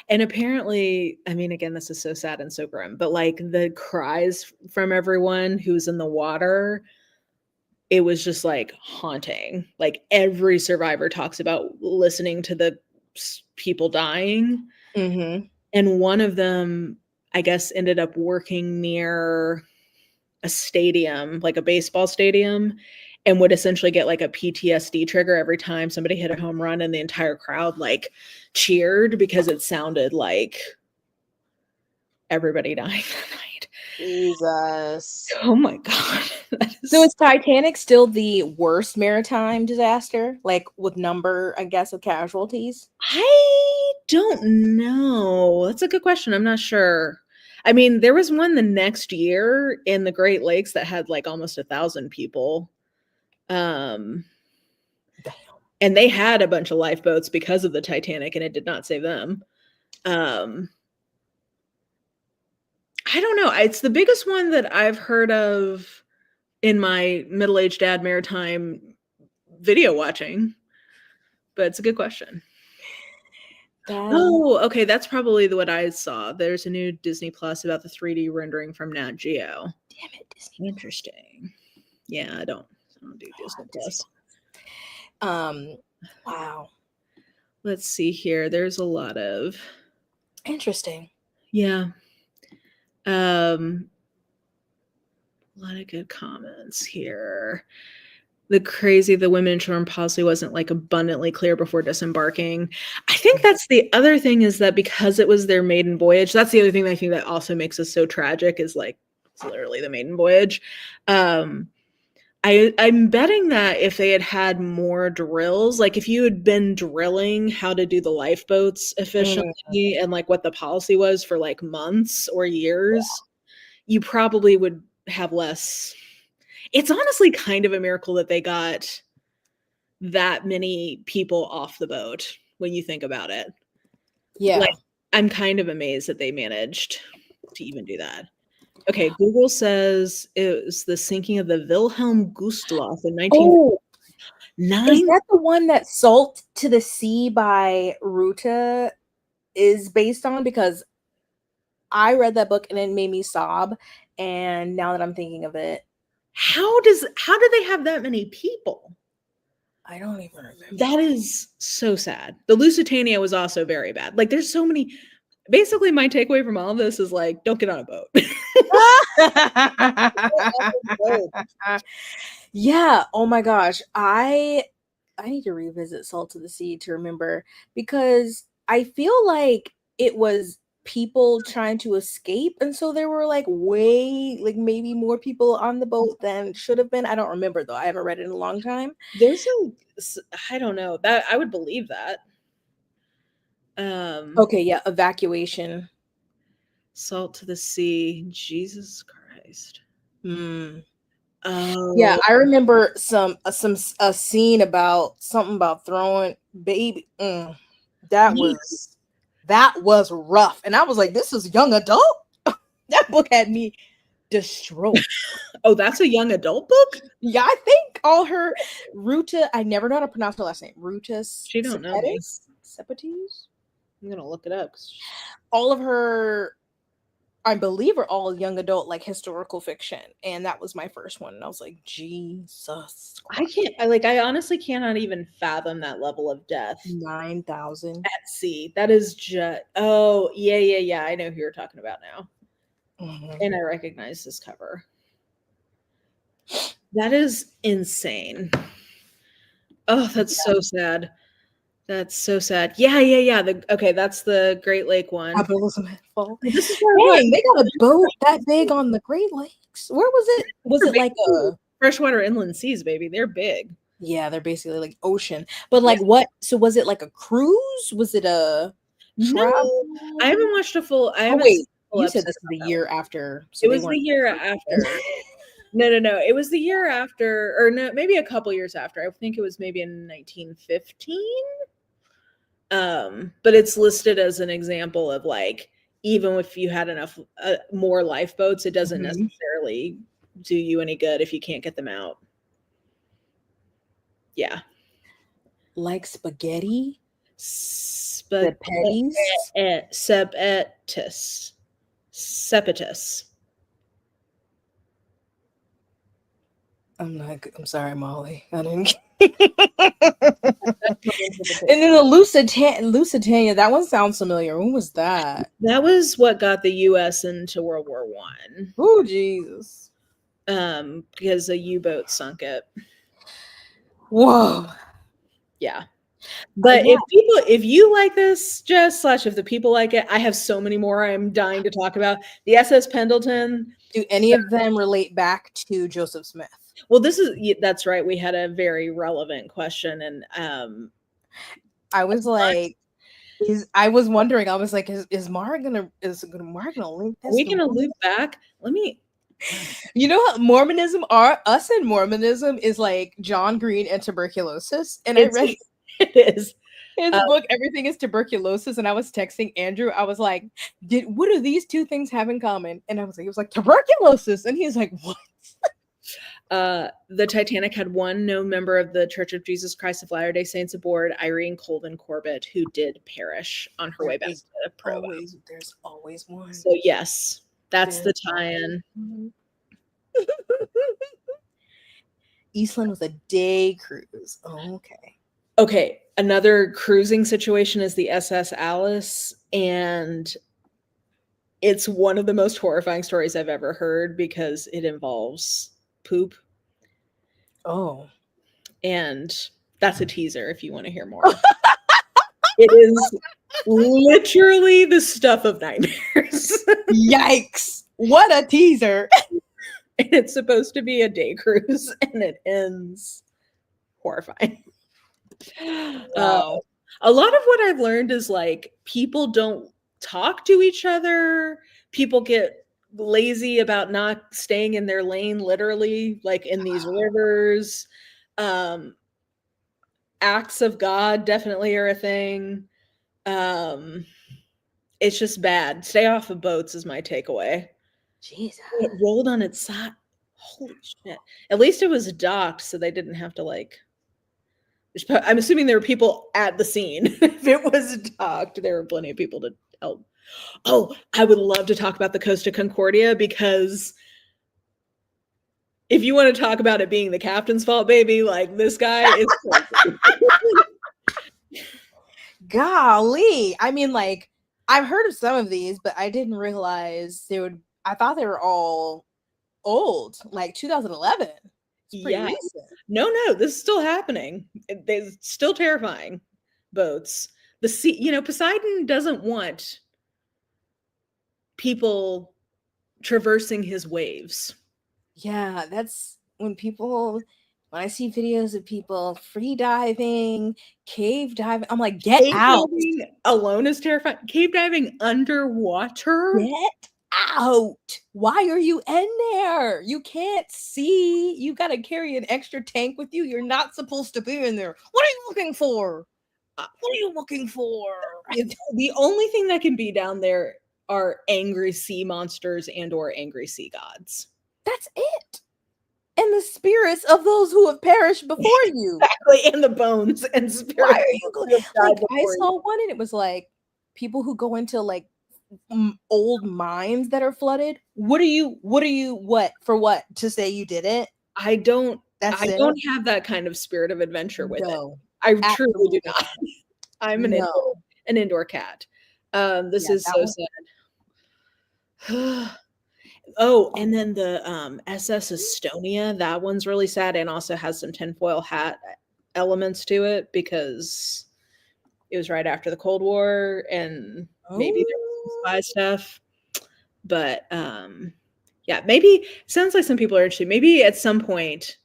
Speaker 2: And apparently, I mean, again, this is so sad and so grim, but like the cries from everyone who's in the water, it was just like haunting. Like every survivor talks about listening to the people dying.
Speaker 1: Mm-hmm.
Speaker 2: And one of them, I guess, ended up working near a stadium, like a baseball stadium, and would essentially get like a PTSD trigger every time somebody hit a home run and the entire crowd like cheered because it sounded like everybody dying that night.
Speaker 1: Jesus.
Speaker 2: Oh my God.
Speaker 1: So is Titanic still the worst maritime disaster? Like with number, I guess, of casualties?
Speaker 2: I don't know. That's a good question. I'm not sure. I mean, there was one the next year in the Great Lakes that had like almost 1,000 people.
Speaker 1: Damn.
Speaker 2: And they had a bunch of lifeboats because of the Titanic, and it did not save them. I don't know. It's the biggest one that I've heard of in my middle-aged dad maritime video watching, but it's a good question. Oh, okay. That's probably what I saw. There's a new Disney Plus about the 3D rendering from Nat Geo.
Speaker 1: Damn it, Disney.
Speaker 2: Interesting. Yeah, I don't do Disney Plus.
Speaker 1: Wow.
Speaker 2: Let's see here. There's a lot of
Speaker 1: interesting.
Speaker 2: Yeah. A lot of good comments here. The women in shore policy wasn't like abundantly clear before disembarking. I think that's the other thing, is that because it was their maiden voyage, that's the other thing that I think that also makes this so tragic, is like it's literally the maiden voyage. I'm betting that if they had more drills, like if you had been drilling how to do the lifeboats efficiently and like what the policy was for like months or years, you probably would have less. It's honestly kind of a miracle that they got that many people off the boat when you think about it.
Speaker 1: Yeah.
Speaker 2: Like, I'm kind of amazed that they managed to even do that. Okay, Google says it was the sinking of the Wilhelm Gustloff in 1909.
Speaker 1: Is that the one that Salt to the Sea by Ruta is based on? Because I read that book and it made me sob. And now that I'm thinking of it,
Speaker 2: how did they have that many people?
Speaker 1: I don't even remember.
Speaker 2: That is so sad. The Lusitania was also very bad. Like, there's so many. Basically, my takeaway from all of this is like, don't get on a boat.
Speaker 1: Yeah. Oh my gosh. I need to revisit Salt to the Sea to remember, because I feel like it was people trying to escape, and so there were like maybe more people on the boat than should have been. I don't remember though. I haven't read it in a long time.
Speaker 2: I don't know, that I would believe that.
Speaker 1: Okay, yeah, evacuation.
Speaker 2: Salt to the Sea. Jesus Christ. Oh
Speaker 1: yeah, I remember a scene about something about throwing baby. That was rough, and I was like, this is young adult. That book had me destroyed.
Speaker 2: Oh, that's a young adult book?
Speaker 1: Yeah, I think all her Ruta, I never know how to pronounce her last name. Ruta.
Speaker 2: She don't know me.
Speaker 1: Sepetes?
Speaker 2: I'm gonna look it up.
Speaker 1: All of her, I believe, are all young adult, like historical fiction, and that was my first one, and I was like, Jesus Christ.
Speaker 2: I honestly cannot even fathom that level of death.
Speaker 1: 9,000
Speaker 2: at sea. That is just, oh yeah. I know who you're talking about now. And I recognize this cover. That is insane. Oh, that's so sad. That's so sad. Yeah. That's the Great Lake one.
Speaker 1: This is dang, they got a boat that big on the Great Lakes. Where was it? Was it like
Speaker 2: Freshwater inland seas, baby. They're big.
Speaker 1: Yeah, they're basically like ocean. But like what? So was it like a cruise? Was it a travel?
Speaker 2: No, I haven't watched a full. I
Speaker 1: Oh
Speaker 2: haven't seen
Speaker 1: wait,
Speaker 2: a full
Speaker 1: you said
Speaker 2: episode
Speaker 1: this is the
Speaker 2: about that
Speaker 1: year
Speaker 2: one.
Speaker 1: after. So
Speaker 2: It
Speaker 1: they
Speaker 2: was the
Speaker 1: weren't.
Speaker 2: year after. No. It was the year after, or no, maybe a couple years after. I think it was maybe in 1915. But it's listed as an example of like, even if you had enough more lifeboats, it doesn't necessarily do you any good if you can't get them out. Yeah.
Speaker 1: Like spaghetti?
Speaker 2: Sepetus. Sepetus.
Speaker 1: I'm sorry, Molly. I didn't. And then the Lusitania, that one sounds familiar. When was that?
Speaker 2: That was what got the U.S. into World War I.
Speaker 1: Oh, Jesus.
Speaker 2: Because a U-boat sunk it.
Speaker 1: Whoa.
Speaker 2: Yeah. But if you like this, Jess, / if the people like it, I have so many more I'm dying to talk about. The SS Pendleton.
Speaker 1: Do any of them relate back to Joseph Smith?
Speaker 2: Well, that's right. We had a very relevant question, and
Speaker 1: I was like, I was wondering. I was like, is Mara gonna link this?
Speaker 2: Are we gonna loop back? Let me.
Speaker 1: You know how Mormonism us and Mormonism is like John Green and tuberculosis, and I read
Speaker 2: it is
Speaker 1: his book Everything is Tuberculosis, and I was texting Andrew. I was like, what do these two things have in common? And I was like, it was like tuberculosis, and he's like, what?
Speaker 2: The Titanic had one known member of the Church of Jesus Christ of Latter-day Saints aboard, Irene Colvin Corbett, who did perish on her way back to Provo.
Speaker 1: There's always one.
Speaker 2: So yes, that's the tie-in.
Speaker 1: Eastland was a day cruise. Oh, okay.
Speaker 2: Okay, another cruising situation is the SS Alice, and it's one of the most horrifying stories I've ever heard because it involves poop.
Speaker 1: Oh.
Speaker 2: And that's a teaser if you want to hear more. It is literally the stuff of nightmares.
Speaker 1: Yikes. What a teaser.
Speaker 2: And it's supposed to be a day cruise, and it ends horrifying.
Speaker 1: Wow.
Speaker 2: A lot of what I've learned is like people don't talk to each other. People get lazy about not staying in their lane, literally, like in these rivers. Acts of God definitely are a thing. It's just bad. Stay off of boats is my takeaway.
Speaker 1: Jesus.
Speaker 2: It rolled on its side. Holy shit. At least it was docked, so they didn't have to like. I'm assuming there were people at the scene. If it was docked, there were plenty of people to help. Oh, I would love to talk about the Costa Concordia, because if you want to talk about it being the captain's fault, baby, like this guy is crazy.
Speaker 1: Golly. I mean, like, I've heard of some of these, but I didn't realize I thought they were all old, like 2011. It's pretty recent.
Speaker 2: No, this is still happening. They're still terrifying boats. The sea, Poseidon doesn't want people traversing his waves.
Speaker 1: Yeah, that's when I see videos of people free diving, cave diving, I'm like, get out.
Speaker 2: Diving alone is terrifying. Cave diving underwater?
Speaker 1: Get out. Why are you in there? You can't see. You got to carry an extra tank with you. You're not supposed to be in there. What are you looking for?
Speaker 2: The only thing that can be down there are angry sea monsters and or angry sea gods.
Speaker 1: That's it. And the spirits of those who have perished before you.
Speaker 2: Exactly, and the bones and spirits.
Speaker 1: Why are you going? Like, I saw one, and it was like people who go into like old mines that are flooded. What for what? To say you did it?
Speaker 2: I don't have that kind of spirit of adventure with it. I truly do not. I'm an indoor cat. This is so sad. Oh, and then the SS Estonia, that one's really sad and also has some tinfoil hat elements to it because it was right after the Cold War and maybe there was some spy stuff. But Yeah, maybe sounds like some people are interested. Maybe at some point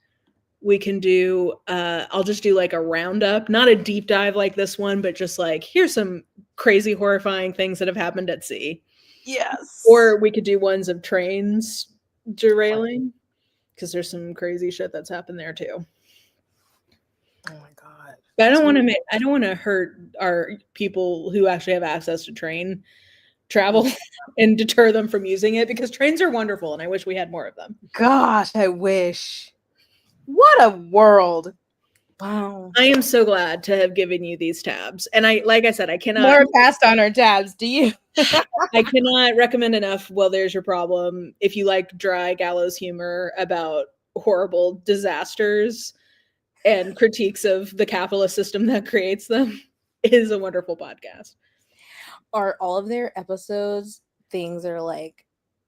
Speaker 2: we can do I'll just do like a roundup, not a deep dive like this one, but just like here's some crazy horrifying things that have happened at sea.
Speaker 1: Yes.
Speaker 2: Or we could do ones of trains derailing, because there's some crazy shit that's happened there too.
Speaker 1: Oh my god.
Speaker 2: But I don't want to hurt our people who actually have access to train travel and deter them from using it, because trains are wonderful and I wish we had more of them.
Speaker 1: Gosh, I wish. What a world. Wow.
Speaker 2: I am so glad to have given you these tabs. And like I said, I cannot
Speaker 1: More passed on our tabs. Do you?
Speaker 2: I cannot recommend enough. Well, there's your problem. If you like dry gallows humor about horrible disasters and critiques of the capitalist system that creates them, it is a wonderful podcast.
Speaker 1: Are all of their episodes things that are like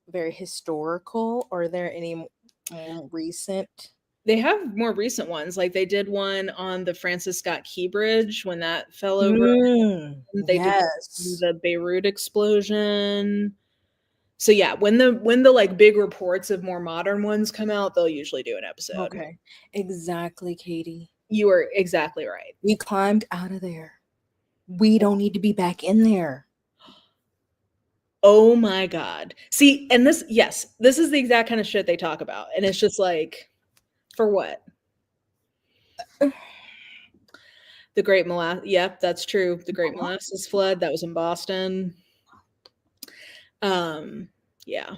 Speaker 1: very historical, or are there any more recent?
Speaker 2: They have more recent ones. Like they did one on the Francis Scott Key Bridge when that fell over. They did the Beirut explosion. So yeah, when the like big reports of more modern ones come out, they'll usually do an episode.
Speaker 1: Okay. Exactly, Katie.
Speaker 2: You are exactly right.
Speaker 1: We climbed out of there. We don't need to be back in there.
Speaker 2: Oh my God. See, and this is the exact kind of shit they talk about. And it's just like, for what? The Great Molasses. Yep, that's true. The Great Molasses Flood. That was in Boston. Yeah.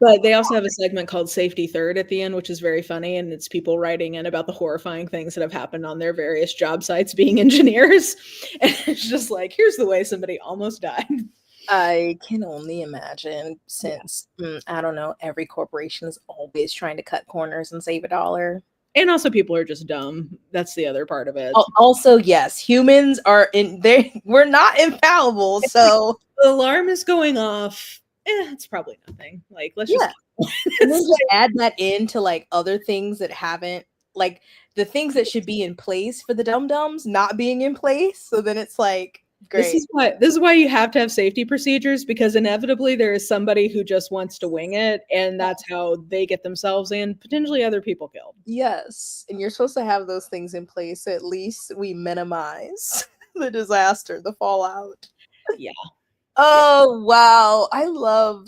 Speaker 2: But they also have a segment called Safety Third at the end, which is very funny. And it's people writing in about the horrifying things that have happened on their various job sites being engineers. And it's just like, here's the way somebody almost died.
Speaker 1: I can only imagine, since, I don't know, every corporation is always trying to cut corners and save a dollar.
Speaker 2: And also people are just dumb. That's the other part of it.
Speaker 1: Also, yes, humans are we're not infallible. So
Speaker 2: the alarm is going off. It's probably nothing. Like, let's just
Speaker 1: and then just add that into like other things that haven't, like the things that should be in place for the dum-dums not being in place. So then it's like, great.
Speaker 2: This is why you have to have safety procedures, because inevitably there is somebody who just wants to wing it, and that's how they get themselves and potentially other people killed.
Speaker 1: Yes, and you're supposed to have those things in place, so at least we minimize the disaster, the fallout.
Speaker 2: Yeah.
Speaker 1: Oh wow, I love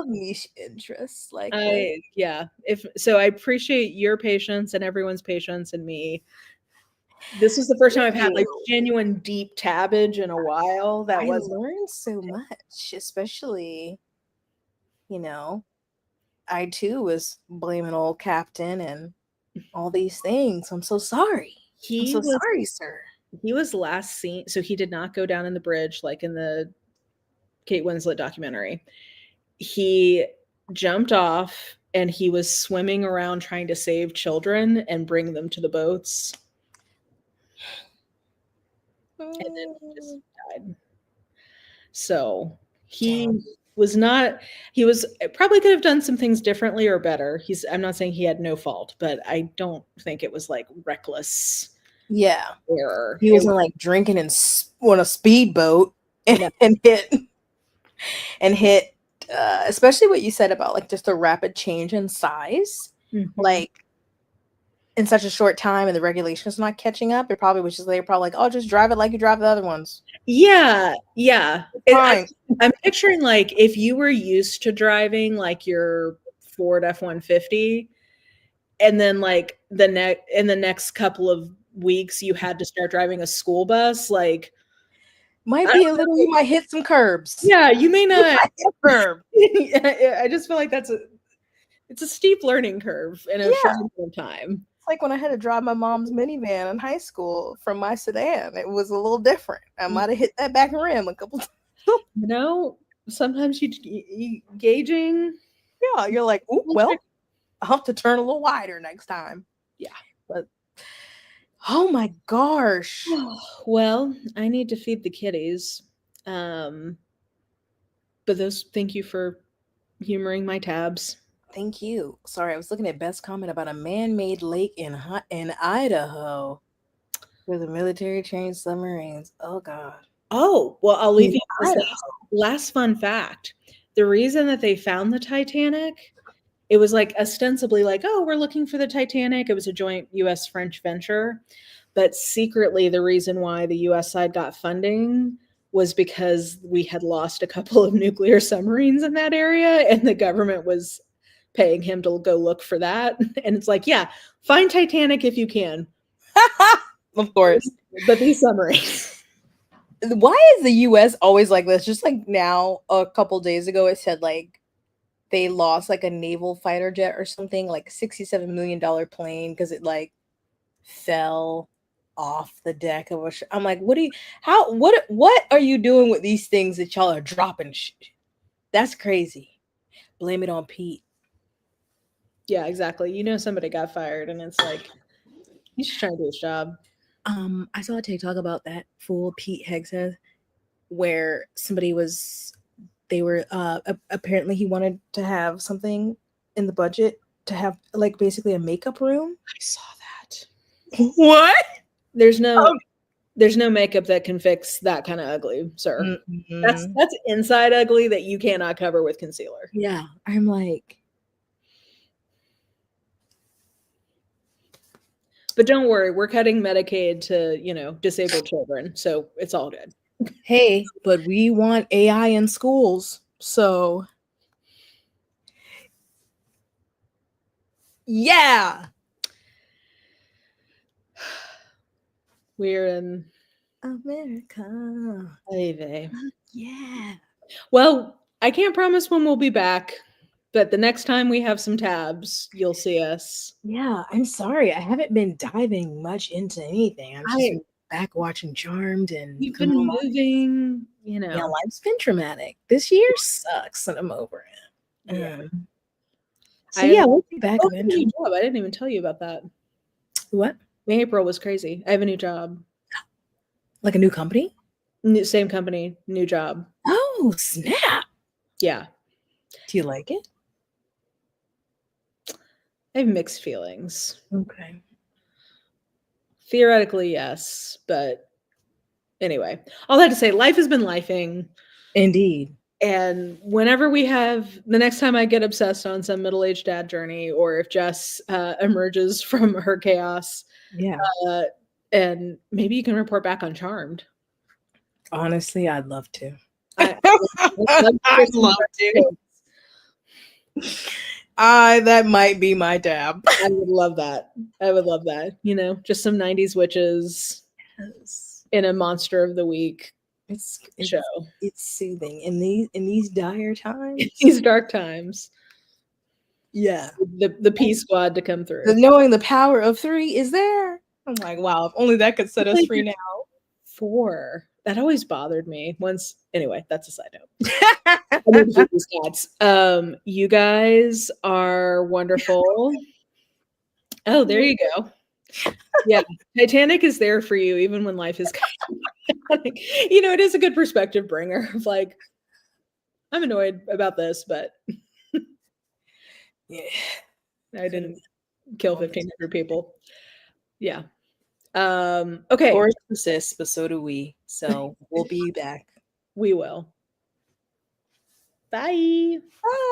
Speaker 1: niche interests like
Speaker 2: I appreciate your patience and everyone's patience and me. This was the first time I've had like genuine deep tabbage in a while.
Speaker 1: I learned so much, especially, I too was blaming old Captain and all these things. I'm so sorry. Sorry, sir.
Speaker 2: He was last seen, so he did not go down in the bridge like in the Kate Winslet documentary. He jumped off and he was swimming around trying to save children and bring them to the boats. And then he just died. So he probably could have done some things differently or better. I'm not saying he had no fault, but I don't think it was like reckless.
Speaker 1: Yeah.
Speaker 2: Error.
Speaker 1: He wasn't like drinking on a speedboat and hit, especially what you said about like just the rapid change in size. Mm-hmm. Like, in such a short time and the regulations not catching up, it probably was just, they were probably like, oh, just drive it like you drive the other ones.
Speaker 2: Yeah. I'm picturing like if you were used to driving like your Ford F-150, and then like in the next couple of weeks you had to start driving a school bus, like
Speaker 1: you might hit some curbs.
Speaker 2: Yeah, you may not hit a curb. I just feel like it's a steep learning curve in a short amount of time.
Speaker 1: Like when I had to drive my mom's minivan in high school from my sedan, it was a little different. I might have hit that back rim a couple times.
Speaker 2: Sometimes you gauging.
Speaker 1: Yeah, you're like, oh, well, I'll have to turn a little wider next time.
Speaker 2: Yeah.
Speaker 1: But oh my gosh.
Speaker 2: Well, I need to feed the kitties. But thank you for humoring my tabs.
Speaker 1: Thank you. Sorry, I was looking at Beth's comment about a man-made lake in Idaho where the military trained submarines. Oh God.
Speaker 2: Oh, well, I'll leave you with this last fun fact. the reason that they found the Titanic, it was like ostensibly like, oh, we're looking for the Titanic. It was a joint US-French venture. But secretly, the reason why the US side got funding was because we had lost a couple of nuclear submarines in that area, and the government was paying him to go look for that. And it's like, yeah, find Titanic if you can.
Speaker 1: Of course.
Speaker 2: But these submarines.
Speaker 1: Why is the US always like this? Just like now, a couple days ago, it said like they lost like a naval fighter jet or something, like a $67 million plane because it like fell off the deck of a ship. I'm like, what are you doing with these things that y'all are dropping? That's crazy. Blame it on Pete.
Speaker 2: Yeah, exactly. You know, somebody got fired, and it's like, he's just trying to do his job.
Speaker 1: I saw a TikTok about that fool Pete Hegseth, where apparently he wanted to have something in the budget to have like basically a makeup room.
Speaker 2: I saw that.
Speaker 1: What?
Speaker 2: There's no makeup that can fix that kind of ugly, sir.
Speaker 1: Mm-hmm.
Speaker 2: That's inside ugly that you cannot cover with concealer.
Speaker 1: Yeah, I'm like,
Speaker 2: but don't worry, we're cutting Medicaid to, disabled children, so it's all good.
Speaker 1: Hey, but we want AI in schools, so yeah.
Speaker 2: We're in
Speaker 1: America.
Speaker 2: Baby.
Speaker 1: Yeah.
Speaker 2: Well, I can't promise when we'll be back, but the next time we have some tabs, you'll see us.
Speaker 1: Yeah, I'm sorry. I haven't been diving much into anything. I'm just back watching Charmed and
Speaker 2: you've been moving,
Speaker 1: Yeah, life's been traumatic. This year sucks and I'm over it.
Speaker 2: Yeah.
Speaker 1: We'll be back eventually.
Speaker 2: I didn't even tell you about that.
Speaker 1: What?
Speaker 2: April was crazy. I have a new job.
Speaker 1: Like a new company?
Speaker 2: Same company, new job.
Speaker 1: Oh, snap.
Speaker 2: Yeah.
Speaker 1: Do you like it?
Speaker 2: I have mixed feelings.
Speaker 1: Okay.
Speaker 2: Theoretically, yes. But anyway, all that to say, life has been lifing.
Speaker 1: Indeed.
Speaker 2: And whenever we have, the next time I get obsessed on some middle-aged dad journey, or if Jess emerges from her chaos, and maybe you can report back on Charmed.
Speaker 1: Honestly, I'd love to.
Speaker 2: I'd
Speaker 1: love to. That might be my tab.
Speaker 2: I would love that. Just some 90s witches in a monster of the week show.
Speaker 1: It's soothing in these dire times.
Speaker 2: These dark times.
Speaker 1: Yeah.
Speaker 2: The P squad to come through.
Speaker 1: Knowing the power of 3 is there. I'm like, wow, if only that could set us free now.
Speaker 2: 4. That always bothered me. Anyway, that's a side note. I need to keep these stats. You guys are wonderful. Oh, there you go. Yeah, Titanic is there for you even when life is chaotic. It is a good perspective bringer of like, I'm annoyed about this, but
Speaker 1: yeah,
Speaker 2: I didn't kill 1,500 people. Yeah. Okay.
Speaker 1: Horrors persist, but so do we. So we'll be back.
Speaker 2: We will. Bye.
Speaker 1: Bye.